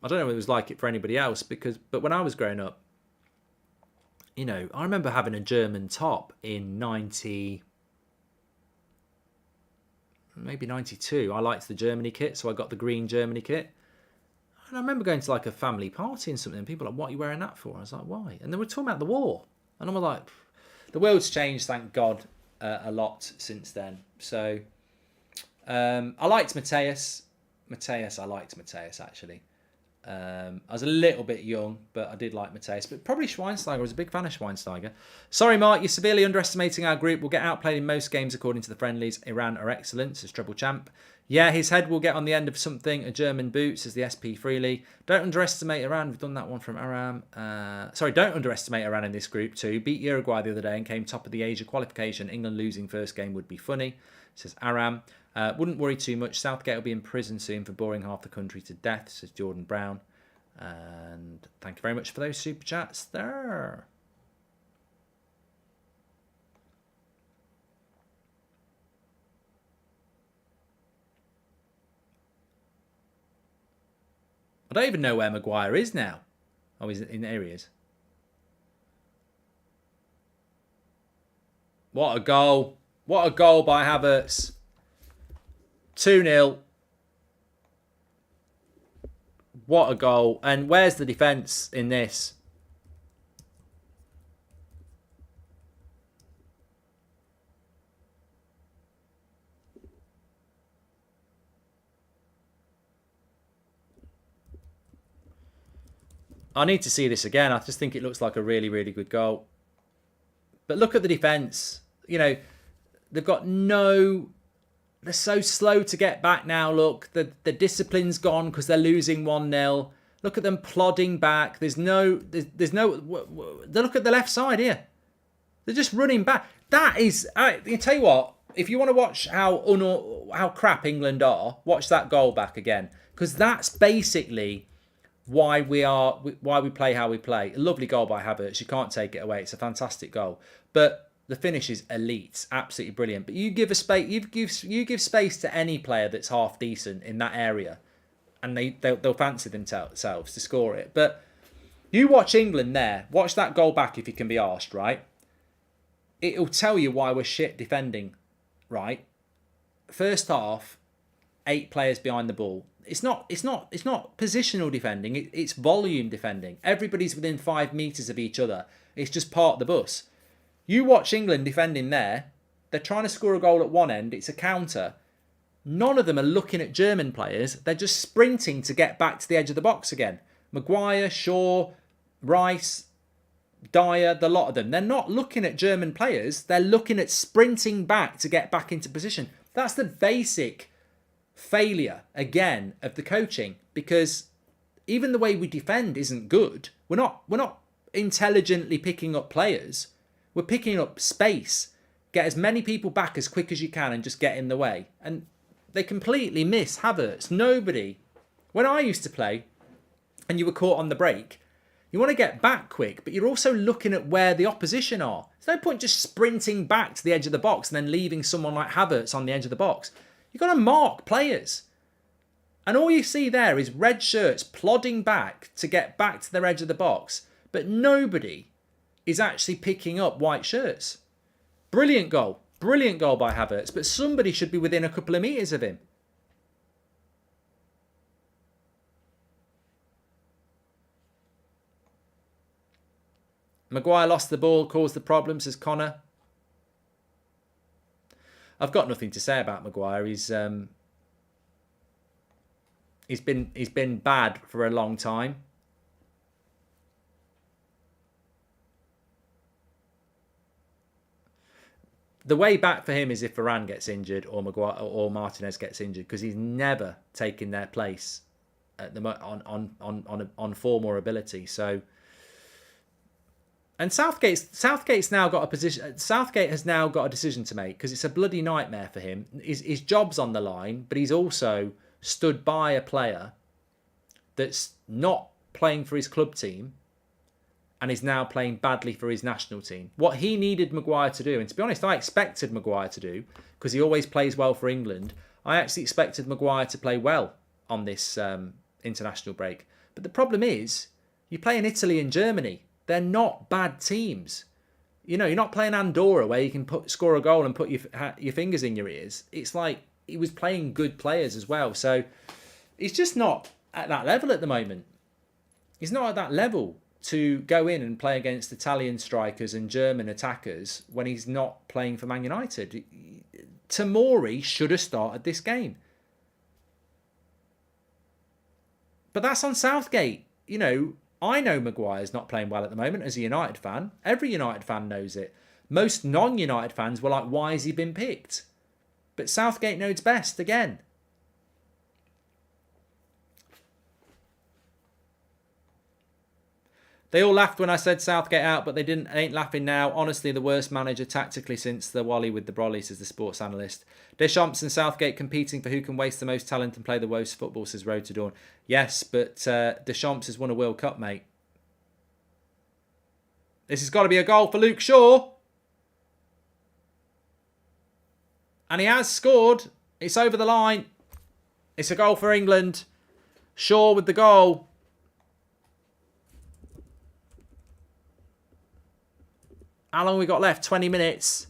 Speaker 1: I don't know if it was like it for anybody else. But when I was growing up, you know, I remember having a German top in maybe 92. I liked the Germany kit, so I got the green Germany kit. And I remember going to like a family party and something, and people were like, what are you wearing that for? I was like, why? And they were talking about the war. And I'm like, the world's changed, thank God, a lot since then. So I liked Mateus. I liked Mateus, actually. I was a little bit young, but I did like Mateus. But probably Schweinsteiger. I was a big fan of Schweinsteiger. Sorry, Mark, you're severely underestimating our group. We'll get outplayed in most games according to the friendlies. Iran are excellent, says Treble Champ. Yeah, his head will get on the end of something. A German boot, says the SP Freely. Don't underestimate Iran. We've done that one from Aram. Don't underestimate Iran in this group too. Beat Uruguay the other day and came top of the Asia qualification. England losing first game would be funny, says Aram. Wouldn't worry too much. Southgate will be in prison soon for boring half the country to death, says Jordan Brown. And thank you very much for those super chats there. I don't even know where Maguire is now. Oh, he's in areas. What a goal. What a goal by Havertz. 2-0. What a goal. And where's the defence in this? I need to see this again. I just think it looks like a really, really good goal. But look at the defence. You know, they've got no... They're so slow to get back now, look. The discipline's gone because they're losing 1-0. Look at them plodding back. There's no... Look at the left side here. They're just running back. That is... I tell you what, if you want to watch how crap England are, watch that goal back again. Because that's basically why we play how we play. A lovely goal by Havertz. You can't take it away. It's a fantastic goal. But... the finish is elite, absolutely brilliant. But you give space to any player that's half decent in that area, and they'll fancy themselves to score it. But you watch England there, watch that goal back if you can be arsed, right? It'll tell you why we're shit defending, right? First half, 8 players behind the ball. It's not positional defending. It's volume defending. Everybody's within 5 meters of each other. It's just part of the bus. You watch England defending there. They're trying to score a goal at one end. It's a counter. None of them are looking at German players. They're just sprinting to get back to the edge of the box again. Maguire, Shaw, Rice, Dyer, the lot of them. They're not looking at German players. They're looking at sprinting back to get back into position. That's the basic failure, again, of the coaching. Because even the way we defend isn't good. We're not intelligently picking up players. We're picking up space. Get as many people back as quick as you can and just get in the way. And they completely miss Havertz. Nobody. When I used to play and you were caught on the break, you want to get back quick, but you're also looking at where the opposition are. There's no point just sprinting back to the edge of the box and then leaving someone like Havertz on the edge of the box. You've got to mark players. And all you see there is red shirts plodding back to get back to their edge of the box. But nobody is actually picking up white shirts. Brilliant goal. Brilliant goal by Havertz. But somebody should be within a couple of metres of him. Maguire lost the ball, caused the problem, says Connor. I've got nothing to say about Maguire. He's been bad for a long time. The way back for him is if Varane gets injured or Maguire or Martinez gets injured, because he's never taken their place at the on form or ability. So, and Southgate's now got a position. Southgate has now got a decision to make, because it's a bloody nightmare for him. His job's on the line, but he's also stood by a player that's not playing for his club team and is now playing badly for his national team. What he needed Maguire to do, and to be honest, I expected Maguire to do, because he always plays well for England, I actually expected Maguire to play well on this international break. But the problem is, you play in Italy and Germany. They're not bad teams. You know, you're not playing Andorra where you can score a goal and put your fingers in your ears. It's like he was playing good players as well. So he's just not at that level at the moment. He's not at that level to go in and play against Italian strikers and German attackers when he's not playing for Man United. Tomori should have started this game. But that's on Southgate. You know, I know Maguire's not playing well at the moment as a United fan. Every United fan knows it. Most non-United fans were like, why has he been picked? But Southgate knows best again. They all laughed when I said Southgate out, but they ain't laughing now. Honestly, the worst manager tactically since the Wally with the Brolly, says the sports analyst. Deschamps and Southgate competing for who can waste the most talent and play the worst football, says Road to Dawn. Yes, but Deschamps has won a World Cup, mate. This has got to be a goal for Luke Shaw. And he has scored. It's over the line. It's a goal for England. Shaw with the goal. How long have we got left? 20 minutes.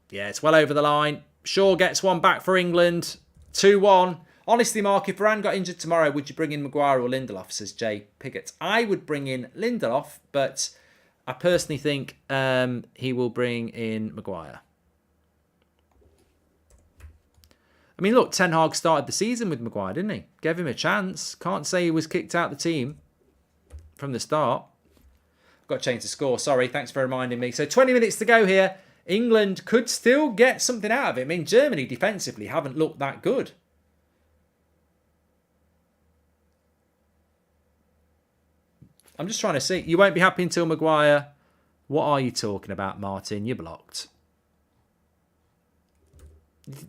Speaker 1: Yeah, it's well over the line. Shaw gets one back for England. 2-1. Honestly, Mark, if Varane got injured tomorrow, would you bring in Maguire or Lindelof, says Jay Piggott. I would bring in Lindelof, but I personally think he will bring in Maguire. I mean, look, Ten Hag started the season with Maguire, didn't he? Gave him a chance. Can't say he was kicked out of the team from the start. Got to change the score. Sorry, thanks for reminding me. So 20 minutes to go here. England could still get something out of it. I mean, Germany defensively haven't looked that good. I'm just trying to see. You won't be happy until Maguire. What are you talking about, Martin? You're blocked.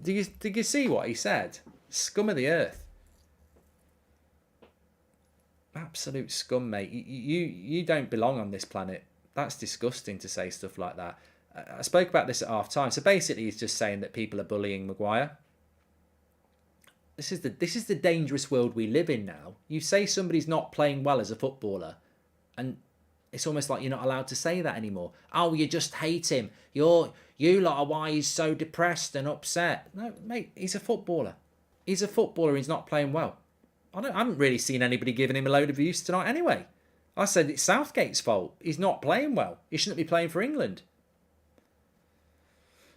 Speaker 1: Did you see what he said? Scum of the earth. Absolute scum, mate. You don't belong on this planet. That's disgusting to say stuff like that. I spoke about this at half time. So basically he's just saying that people are bullying Maguire. This is the dangerous world we live in now. You say somebody's not playing well as a footballer, and it's almost like you're not allowed to say that anymore. Oh, you just hate him. You lot are why he's so depressed and upset. No, mate, he's a footballer. He's a footballer. He's not playing well. I haven't really seen anybody giving him a load of abuse tonight anyway. I said it's Southgate's fault. He's not playing well. He shouldn't be playing for England.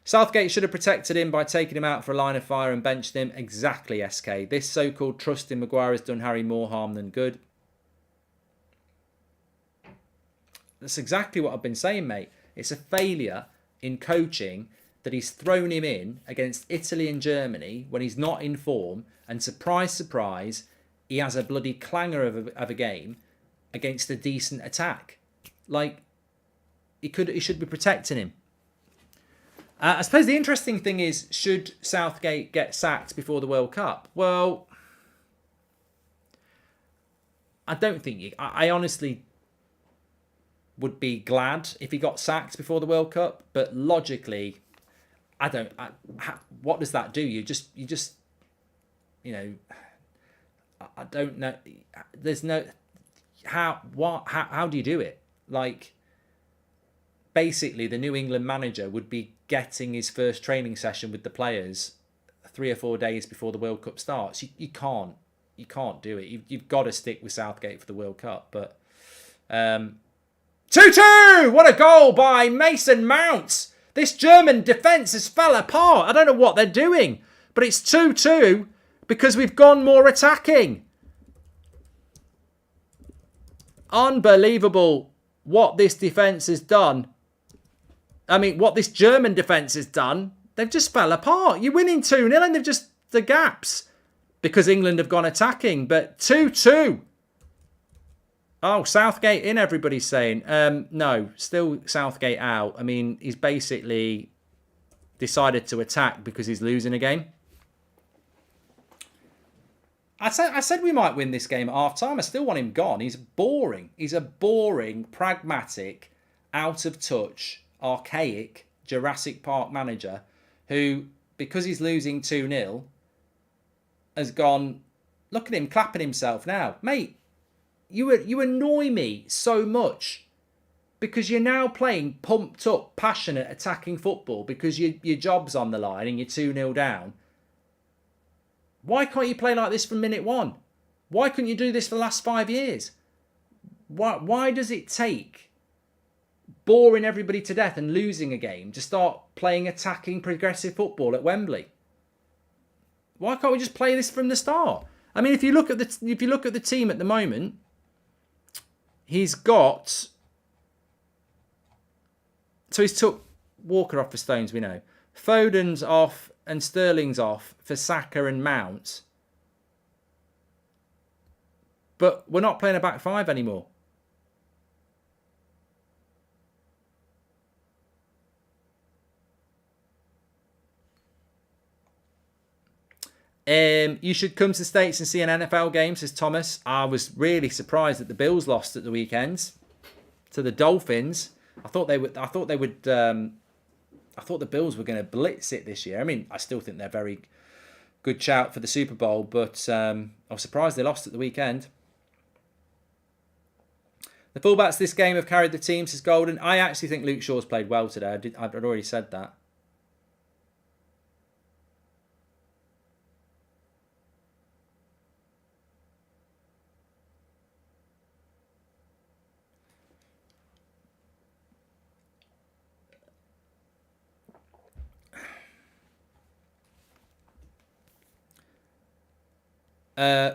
Speaker 1: Southgate should have protected him by taking him out for a line of fire and benched him. Exactly, SK. This so-called trust in Maguire has done Harry more harm than good. That's exactly what I've been saying, mate. It's a failure in coaching that he's thrown him in against Italy and Germany when he's not in form, and surprise, surprise, he has a bloody clanger of a game against a decent attack. Like, he should be protecting him. I suppose the interesting thing is, should Southgate get sacked before the World Cup? Well, I don't think I honestly would be glad if he got sacked before the World Cup, but logically, what does that do? You just, I don't know. There's no, how do you do it? Like, basically, the New England manager would be getting his first training session with the players 3 or 4 days before the World Cup starts. You can't do it. You've got to stick with Southgate for the World Cup, but 2-2! What a goal by Mason Mount! This German defence has fell apart. I don't know what they're doing, but it's 2-2 because we've gone more attacking. Unbelievable what this defence has done. I mean, what this German defence has done. They've just fell apart. You're winning 2-0 and they've just... The gaps. Because England have gone attacking. But 2-2. Oh, Southgate in, everybody's saying. No, still Southgate out. I mean, he's basically decided to attack because he's losing a game. I said we might win this game at half-time. I still want him gone. He's boring. He's a boring, pragmatic, out-of-touch, archaic, Jurassic Park manager who, because he's losing 2-0, has gone... Look at him clapping himself now. Mate, you annoy me so much because you're now playing pumped up, passionate, attacking football because your job's on the line and you're 2-0 down. Why can't you play like this from minute one? Why couldn't you do this for the last 5 years? Why does it take boring everybody to death and losing a game to start playing attacking, progressive football at Wembley? Why can't we just play this from the start? I mean, if you look at the team at the moment, he's got... So he's took Walker off for Stones, we know. Foden's off and Sterling's off for Saka and Mount. But we're not playing a back five anymore. You should come to the States and see an NFL game, says Thomas. I was really surprised that the Bills lost at the weekend to the Dolphins. I thought the Bills were going to blitz it this year. I mean, I still think they're very good shout for the Super Bowl, but I was surprised they lost at the weekend. The fullbacks this game have carried the team, says Golden. I actually think Luke Shaw's played well today. I've already said that.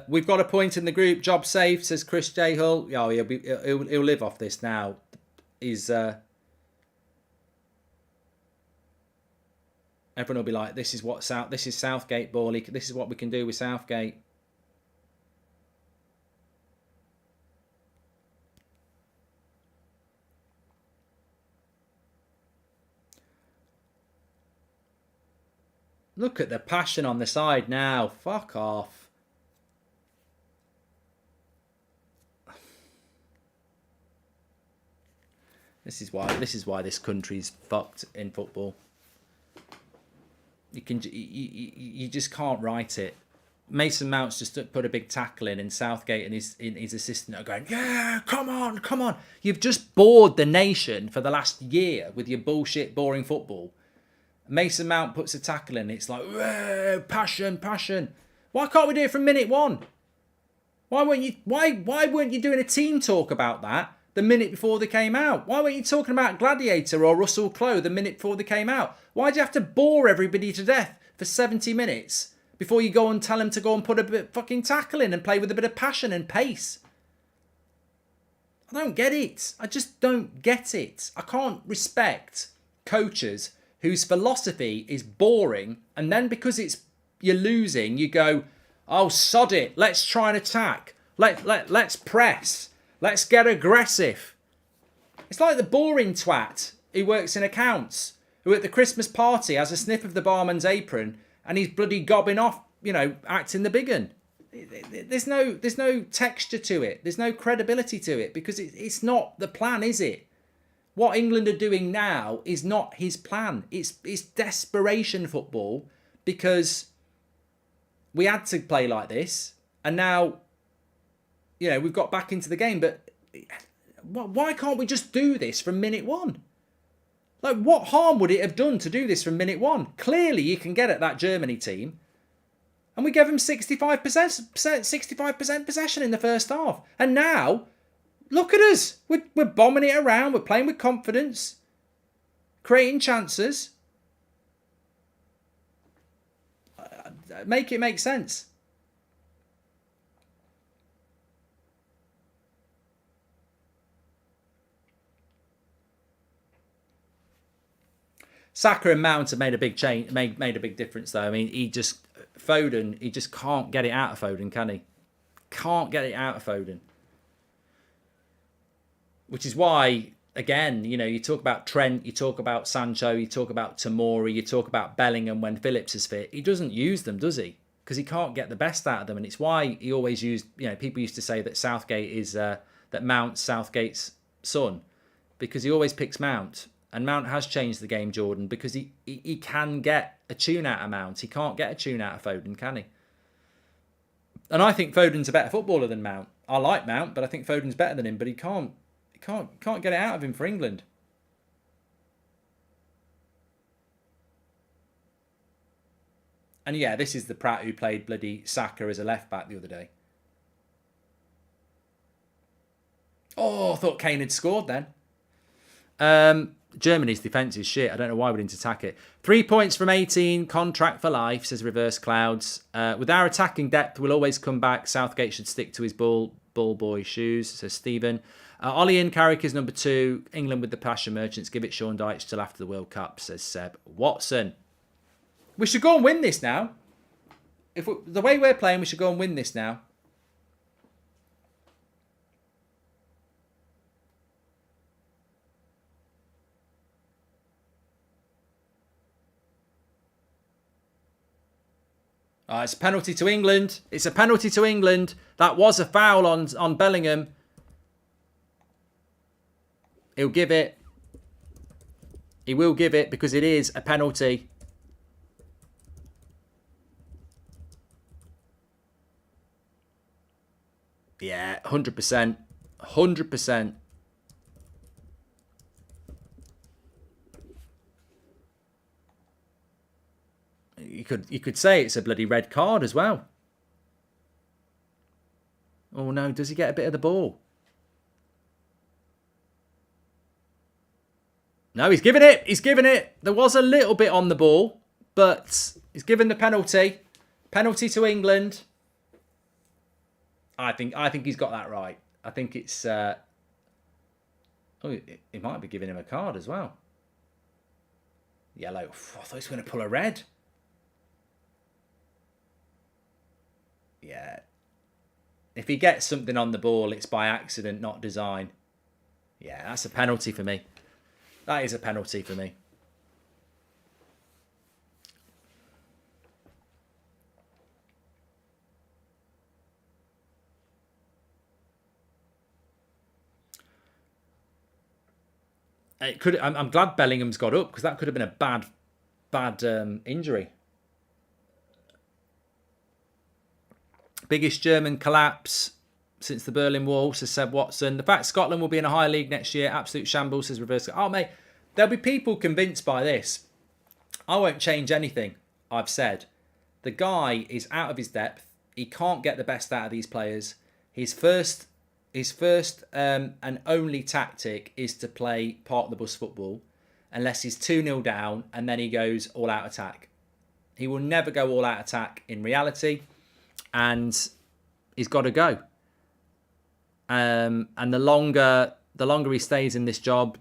Speaker 1: We've got a point in the group. Job safe, says Chris J. Hull. Oh, he'll live off this now. Everyone will be like, this is Southgate ball. This is what we can do with Southgate. Look at the passion on the side now. Fuck off. This is why this country's fucked in football. You just can't write it. Mason Mount's just put a big tackle in, and Southgate and his assistant are going, yeah, come on. You've just bored the nation for the last year with your bullshit, boring football. Mason Mount puts a tackle in, it's like, passion. Why can't we do it from minute one? Why weren't you doing a team talk about that the minute before they came out? Why weren't you talking about Gladiator or Russell Crowe the minute before they came out? Why do you have to bore everybody to death for 70 minutes before you go and tell them to go and put a bit of fucking tackle in and play with a bit of passion and pace? I don't get it. I just don't get it. I can't respect coaches whose philosophy is boring, and then because you're losing, you go, oh, sod it, let's try and attack. Let's press. Let's get aggressive. It's like the boring twat who works in accounts, who at the Christmas party has a sniff of the barman's apron and he's bloody gobbing off, acting the big un. There's no texture to it. There's no credibility to it because it's not the plan, is it? What England are doing now is not his plan. It's desperation football because we had to play like this and now, we've got back into the game. But why can't we just do this from minute one? Like, what harm would it have done to do this from minute one? Clearly, you can get at that Germany team. And we gave them 65% possession in the first half. And now, look at us. We're bombing it around. We're playing with confidence. Creating chances. Make it make sense. Saka and Mount have made a big change, made a big difference though. I mean, he just can't get it out of Foden, can he? Can't get it out of Foden. Which is why, again, you know, you talk about Trent, you talk about Sancho, you talk about Tomori, you talk about Bellingham when Phillips is fit. He doesn't use them, does he? Because he can't get the best out of them. And it's why he always used, you know, people used to say that Southgate is, that Mount's Southgate's son. Because he always picks Mount. And Mount has changed the game, Jordan, because he can get a tune out of Mount. He can't get a tune out of Foden, can he? And I think Foden's a better footballer than Mount. I like Mount, but I think Foden's better than him. But he can't get it out of him for England. And yeah, this is the Pratt who played bloody Saka as a left back the other day. Oh, I thought Kane had scored then. Germany's defence is shit. I don't know why we didn't attack it. 3 points from 18. Contract for life, says Reverse Clouds. With our attacking depth, we'll always come back. Southgate should stick to his ball boy shoes, says Stephen. Ollie and Carrick is number 2. England with the Passion Merchants. Give it Sean Dyche till after the World Cup, says Seb. Watson. We should go and win this now. The way we're playing, we should go and win this now. It's a penalty to England. It's a penalty to England. That was a foul on Bellingham. He'll give it. He will give it because it is a penalty. Yeah, 100%. 100%. You could say it's a bloody red card as well. Oh no, does he get a bit of the ball? No, he's given it. He's given it. There was a little bit on the ball, but he's given the penalty. Penalty to England. I think he's got that right. I think it's... he might be giving him a card as well. Yellow. I thought he was going to pull a red. Yeah. If he gets something on the ball, it's by accident, not design. Yeah, that's a penalty for me. That is a penalty for me. It could. I'm glad Bellingham's got up because that could have been a bad injury. Biggest German collapse since the Berlin Wall, says Seb Watson. The fact Scotland will be in a higher league next year, absolute shambles, says Reverse. Oh, mate, there'll be people convinced by this. I won't change anything I've said. The guy is out of his depth. He can't get the best out of these players. His first and only tactic is to play park the bus football unless he's 2-0 down and then he goes all out attack. He will never go all out attack in reality and he's got to go. And the longer he stays in this job,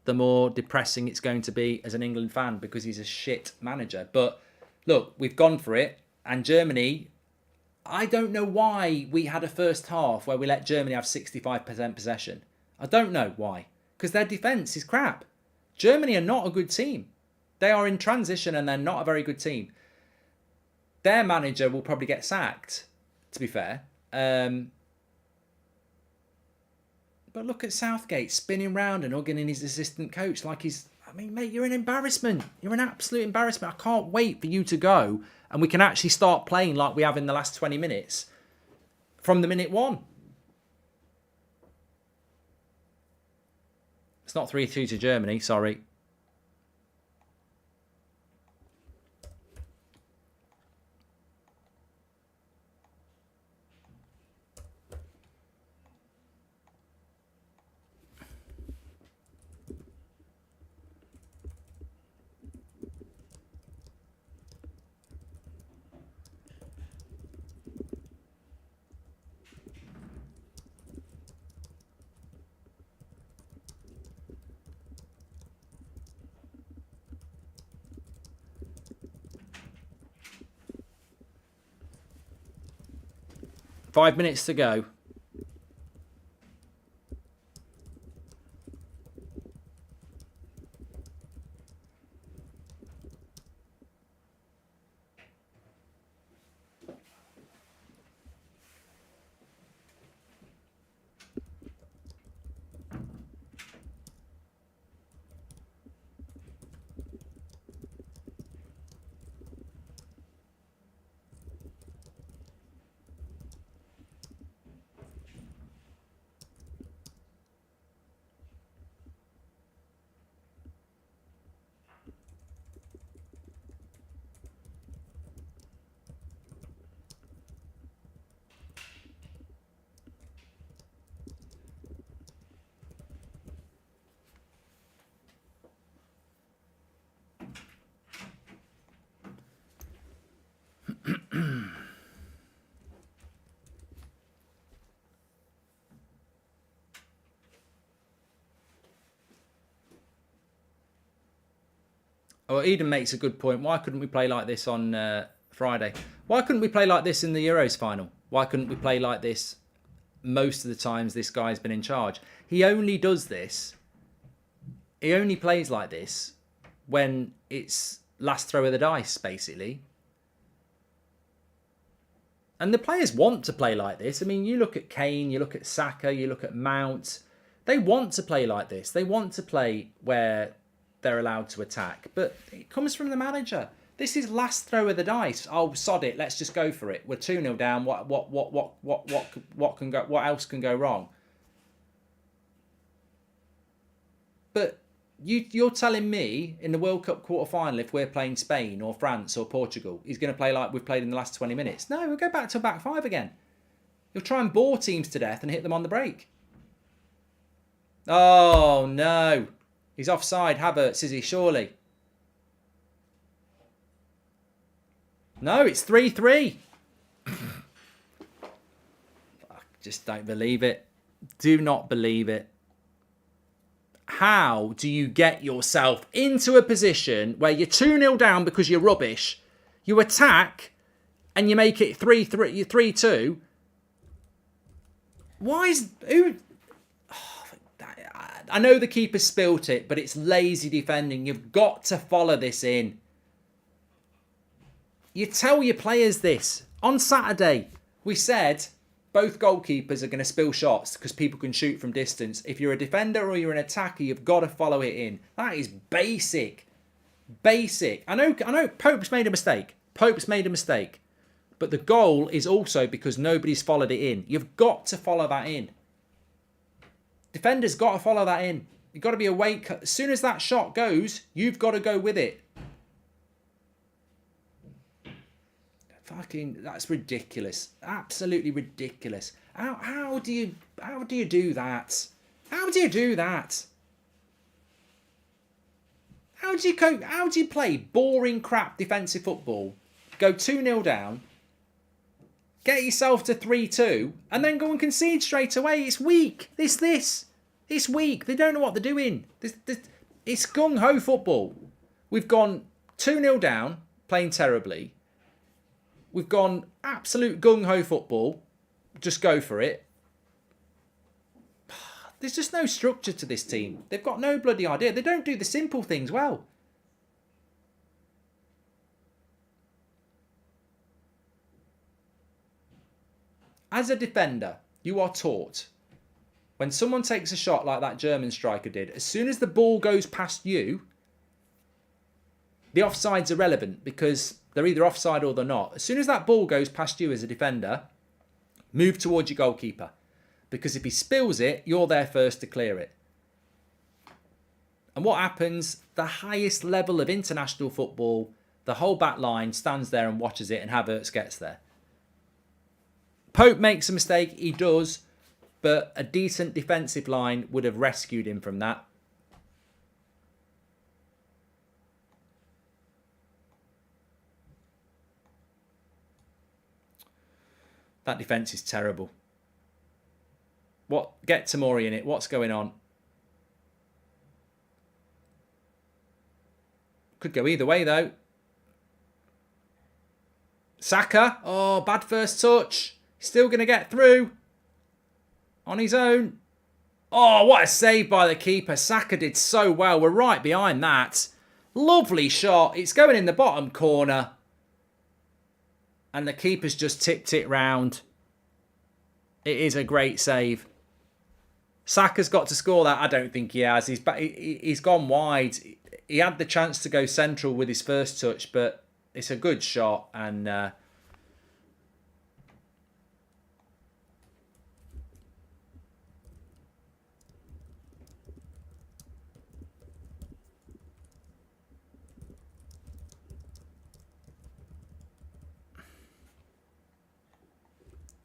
Speaker 1: the more depressing it's going to be as an England fan because he's a shit manager. But look, we've gone for it. And Germany, I don't know why we had a first half where we let Germany have 65% possession. I don't know why. Because their defence is crap. Germany are not a good team. They are in transition and they're not a very good team. Their manager will probably get sacked, to be fair. But look at Southgate spinning round and hugging in his assistant coach like he's... I mean, mate, you're an embarrassment. You're an absolute embarrassment. I can't wait for you to go and we can actually start playing like we have in the last 20 minutes from the minute one. It's not 3-2 to Germany, sorry. 5 minutes to go. Oh, Eden makes a good point. Why couldn't we play like this on Friday? Why couldn't we play like this in the Euros final? Why couldn't we play like this most of the times this guy's been in charge? He only does this. He only plays like this when it's last throw of the dice, basically. And the players want to play like this. I mean, you look at Kane, you look at Saka, you look at Mount. They want to play like this. They want to play where they're allowed to attack. But it comes from the manager. This is last throw of the dice. Oh, sod it. Let's just go for it. We're 2-0 down. What can go? What else can go wrong? But you're telling me in the World Cup quarter-final, if we're playing Spain or France or Portugal, he's going to play like we've played in the last 20 minutes? No, we'll go back to back five again. He'll try and bore teams to death and hit them on the break. Oh, no. He's offside, Havertz, is he? Surely. No, it's 3-3. I just don't believe it. Do not believe it. How do you get yourself into a position where you're 2-0 down because you're rubbish, you attack, and you make it 3-2? Why is... Who? I know the keeper spilt it, but it's lazy defending. You've got to follow this in. You tell your players this. On Saturday, we said both goalkeepers are going to spill shots because people can shoot from distance. If you're a defender or you're an attacker, you've got to follow it in. That is basic. Basic. I know Pope's made a mistake. But the goal is also because nobody's followed it in. You've got to follow that in. Defenders got to follow that in. You've got to be awake. As soon as that shot goes, you've got to go with it. Fucking, that's ridiculous. Absolutely ridiculous. How do you do that? How do you do that? How do you play boring crap defensive football? Go 2-0 down, get yourself to 3-2, and then go and concede straight away. It's weak. It's weak. They don't know what they're doing. It's gung-ho football. We've gone 2-0 down, playing terribly. We've gone absolute gung-ho football. Just go for it. There's just no structure to this team. They've got no bloody idea. They don't do the simple things well. As a defender, you are taught, when someone takes a shot like that German striker did, as soon as the ball goes past you, the offside's irrelevant because they're either offside or they're not. As soon as that ball goes past you as a defender, move towards your goalkeeper. Because if he spills it, you're there first to clear it. And what happens? The highest level of international football, the whole back line stands there and watches it and Havertz gets there. Pope makes a mistake, he does, but a decent defensive line would have rescued him from that. That defence is terrible. Get Tamori in it. What's going on? Could go either way, though. Saka. Oh, bad first touch. Still going to get through on his own. Oh, what a save by the keeper. Saka did so well. We're right behind that. Lovely shot. It's going in the bottom corner. And the keeper's just tipped it round. It is a great save. Saka's got to score that. I don't think he has. He's gone wide. He had the chance to go central with his first touch, but it's a good shot. And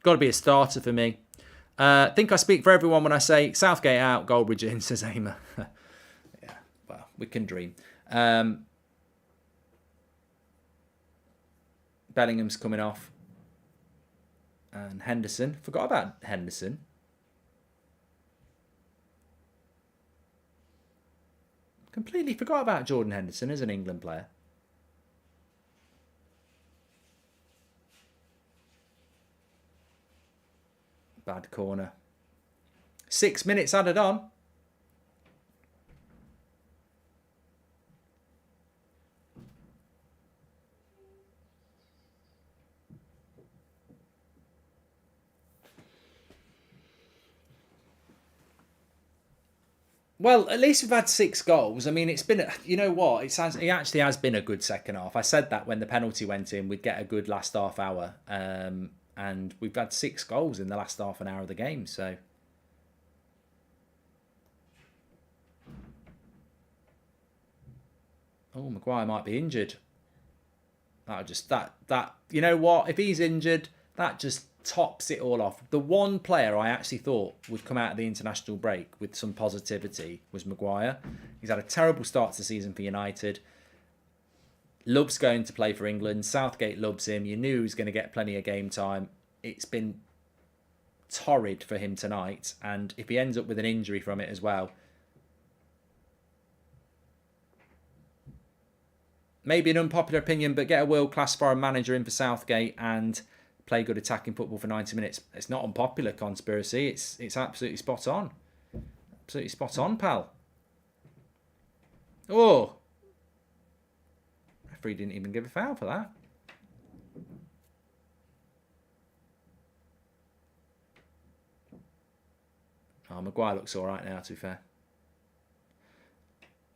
Speaker 1: got to be a starter for me. I think I speak for everyone when I say Southgate out, Goldbridge in, says Aimer. Yeah, well, we can dream. Bellingham's coming off. And Henderson. Forgot about Henderson. Completely forgot about Jordan Henderson as an England player. Bad corner. 6 minutes added on. Well, at least we've had 6 goals. I mean, it's been, you know what? It actually has been a good second half. I said that when the penalty went in, we'd get a good last half hour. And we've had 6 goals in the last half an hour of the game. So, oh, Maguire might be injured. That you know what? If he's injured, that just tops it all off. The one player I actually thought would come out of the international break with some positivity was Maguire. He's had a terrible start to the season for United. Loves going to play for England. Southgate loves him. You knew he was going to get plenty of game time. It's been torrid for him tonight. And if he ends up with an injury from it as well, maybe an unpopular opinion, but get a world-class foreign manager in for Southgate and play good attacking football for 90 minutes. It's not unpopular, conspiracy. It's absolutely spot on. Absolutely spot on, pal. Oh. Referee didn't even give a foul for that. Oh, Maguire looks all right now, to be fair.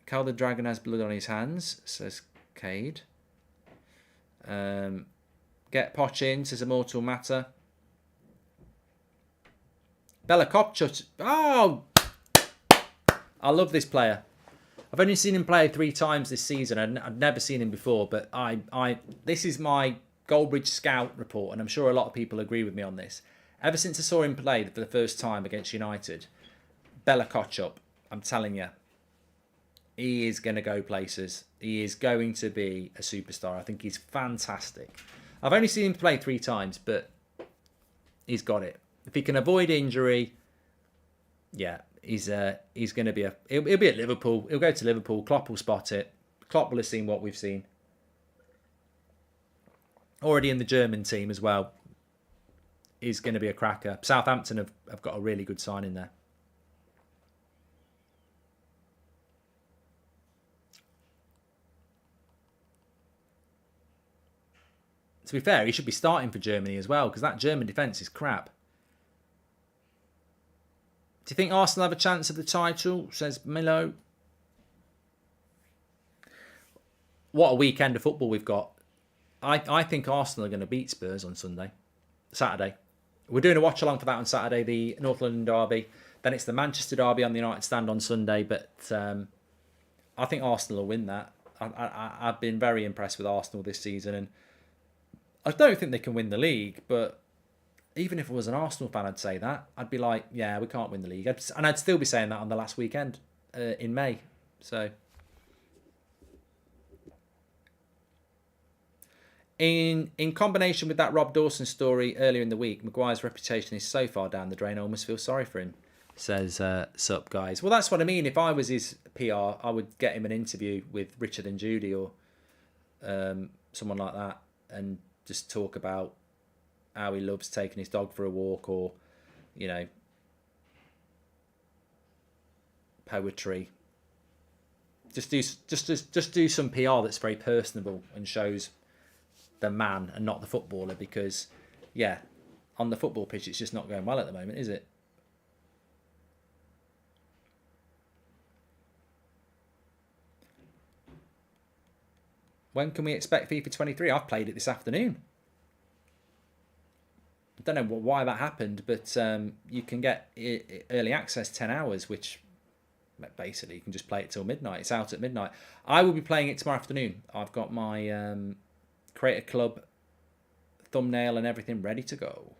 Speaker 1: Cal the Dragon has blood on his hands, says Cade. Get Poch in, says Immortal Matter. Bella Kopchut. Oh! I love this player. I've only seen him play 3 times this season. I've never seen him before, but this is my Goldbridge scout report, and I'm sure a lot of people agree with me on this. Ever since I saw him play for the first time against United, Bella Kopchut, I'm telling you, he is going to go places. He is going to be a superstar. I think he's fantastic. I've only seen him play 3 times, but he's got it. If he can avoid injury, yeah, he's going to be he'll be at Liverpool. He'll go to Liverpool. Klopp will spot it. Klopp will have seen what we've seen. Already in the German team as well. He's going to be a cracker. Southampton have got a really good signing there. To be fair, he should be starting for Germany as well, because that German defence is crap. Do you think Arsenal have a chance of the title? Says Milo. What a weekend of football we've got. I think Arsenal are going to beat Spurs on Saturday. We're doing a watch-along for that on Saturday, the North London derby. Then it's the Manchester derby on the United stand on Sunday. But I think Arsenal will win that. I've been very impressed with Arsenal this season, and I don't think they can win the league, but even if I was an Arsenal fan, I'd say that. I'd be like, yeah, we can't win the league. And I'd still be saying that on the last weekend in May. So, in combination with that Rob Dawson story earlier in the week, Maguire's reputation is so far down the drain, I almost feel sorry for him, says Sup, guys. Well, that's what I mean. If I was his PR, I would get him an interview with Richard and Judy or someone like that and just talk about how he loves taking his dog for a walk, or, you know, poetry. Just do some PR that's very personable and shows the man and not the footballer, because, yeah, on the football pitch it's just not going well at the moment, is it? When can we expect FIFA 23? I've played it this afternoon. I don't know why that happened, but you can get early access 10 hours, which basically you can just play it till midnight. It's out at midnight. I will be playing it tomorrow afternoon. I've got my Creator Club thumbnail and everything ready to go.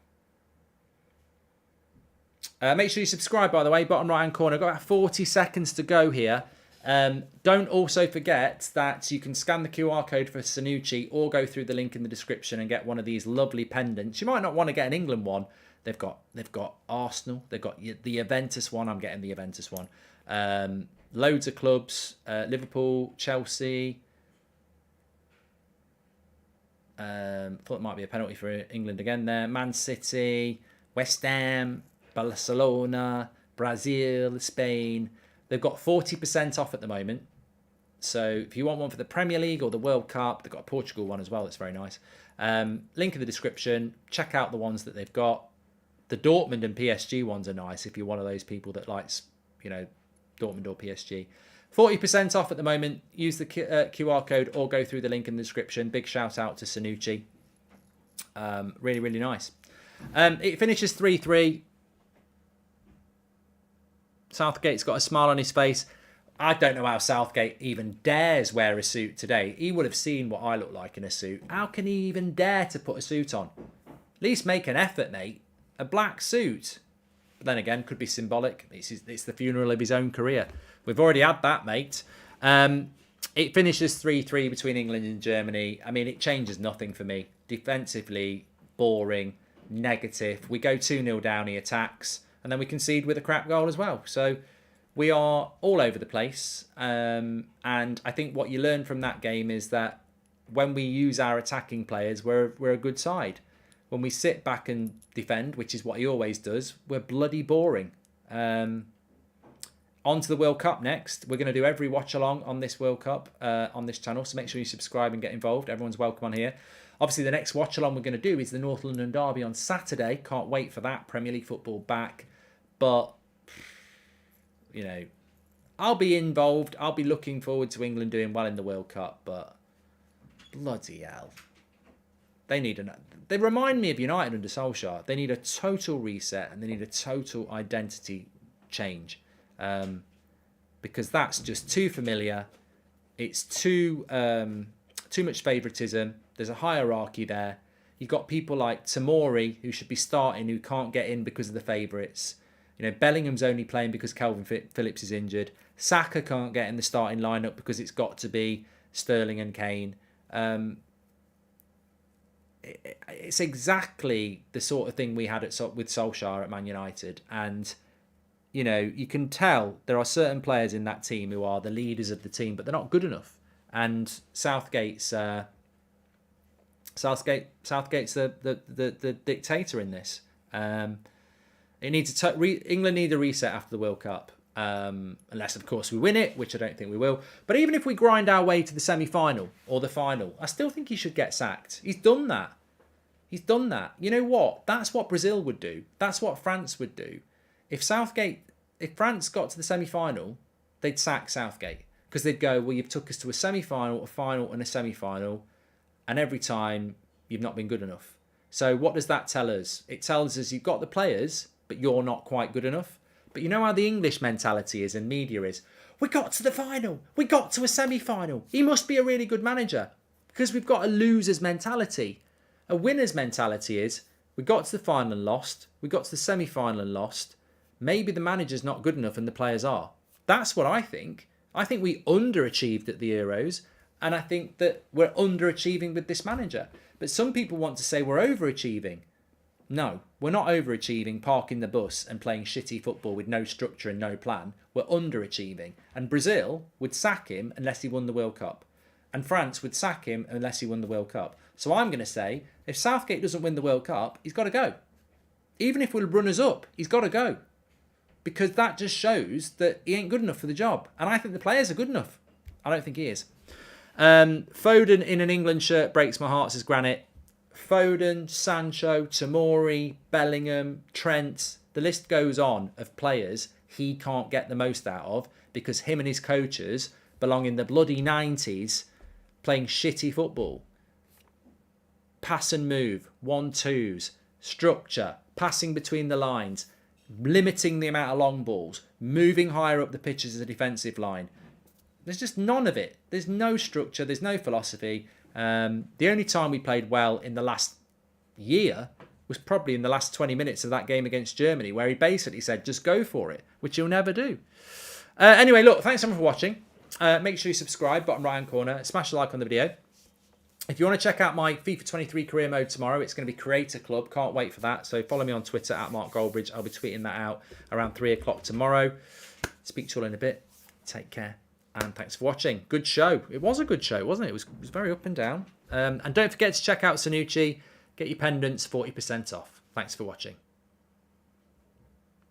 Speaker 1: Make sure you subscribe, by the way, bottom right hand corner. I've got about 40 seconds to go here. Don't also forget that you can scan the QR code for Sanucci, or go through the link in the description and get one of these lovely pendants. You might not want to get an England one. They've got Arsenal. They've got the Juventus one. I'm getting the Juventus one. Loads of clubs. Liverpool, Chelsea. Thought it might be a penalty for England again there. Man City, West Ham, Barcelona, Brazil, Spain. They've got 40% off at the moment. So if you want one for the Premier League or the World Cup, they've got a Portugal one as well. That's very nice. Link in the description. Check out the ones that they've got. The Dortmund and PSG ones are nice if you're one of those people that likes, you know, Dortmund or PSG. 40% off at the moment. Use the QR code or go through the link in the description. Big shout out to Sanucci. Really, really nice. It finishes 3-3. Southgate's got a smile on his face. I don't know how Southgate even dares wear a suit today. He would have seen what I look like in a suit. How can he even dare to put a suit on? At least make an effort, mate. A black suit. But then again, could be symbolic. It's the funeral of his own career. We've already had that, mate. It finishes 3-3 between England and Germany. I mean, it changes nothing for me. Defensively, boring, negative. We go 2-0 down, he attacks, and then we concede with a crap goal as well. So we are all over the place. And I think what you learn from that game is that when we use our attacking players, we're a good side. When we sit back and defend, which is what he always does, we're bloody boring. On to the World Cup next. We're going to do every watch along on this World Cup on this channel. So make sure you subscribe and get involved. Everyone's welcome on here. Obviously, the next watch along we're going to do is the North London Derby on Saturday. Can't wait for that. Premier League football back. But, you know, I'll be involved. I'll be looking forward to England doing well in the World Cup. But bloody hell. They remind me of United under Solskjaer. They need a total reset and they need a total identity change. Because that's just too familiar. It's too much favouritism. There's a hierarchy there. You've got people like Tomori who should be starting, who can't get in because of the favourites. You know, Bellingham's only playing because Calvin Phillips is injured. Saka can't get in the starting lineup because it's got to be Sterling and Kane. It's exactly the sort of thing we had with Solskjaer at Man United. And, you know, you can tell there are certain players in that team who are the leaders of the team, but they're not good enough. And Southgate's the dictator in this. It needs England need a reset after the World Cup, unless of course we win it, which I don't think we will. But even if we grind our way to the semi-final or the final, I still think he should get sacked. He's done that. You know what? That's what Brazil would do. That's what France would do. If France got to the semi-final, they'd sack Southgate. Because they'd go, well, you've took us to a semi-final, a final and a semi-final, and every time you've not been good enough. So what does that tell us? It tells us you've got the players, but you're not quite good enough. But you know how the English mentality is and media is? We got to the final. We got to a semi-final. He must be a really good manager. Because we've got a loser's mentality. A winner's mentality is, we got to the final and lost. We got to the semi-final and lost. Maybe the manager's not good enough and the players are. That's what I think. I think we underachieved at the Euros, and I think that we're underachieving with this manager. But some people want to say we're overachieving. No, we're not overachieving, parking the bus and playing shitty football with no structure and no plan. We're underachieving. And Brazil would sack him unless he won the World Cup. And France would sack him unless he won the World Cup. So I'm going to say, if Southgate doesn't win the World Cup, he's got to go. Even if we're runners up, he's got to go. Because that just shows that he ain't good enough for the job. And I think the players are good enough. I don't think he is. Foden in an England shirt breaks my heart, says Granite. Foden, Sancho, Tomori, Bellingham, Trent. The list goes on of players he can't get the most out of because him and his coaches belong in the bloody 90s playing shitty football. Pass and move, 1-2s, structure, passing between the lines, limiting the amount of long balls, moving higher up the pitch as a defensive line. There's just none of it. There's no structure. There's no philosophy. The only time we played well in the last year was probably in the last 20 minutes of that game against Germany, where he basically said, just go for it, which he'll never do. Anyway, look, thanks everyone for watching. Make sure you subscribe, bottom right-hand corner. Smash a like on the video. If you want to check out my FIFA 23 career mode tomorrow, it's going to be Creator Club. Can't wait for that. So follow me on Twitter at Mark Goldbridge. I'll be tweeting that out around 3 o'clock tomorrow. Speak to you all in a bit. Take care. And thanks for watching. Good show. It was a good show, wasn't it? It was very up and down. And don't forget to check out Sanucci. Get your pendants 40% off. Thanks for watching.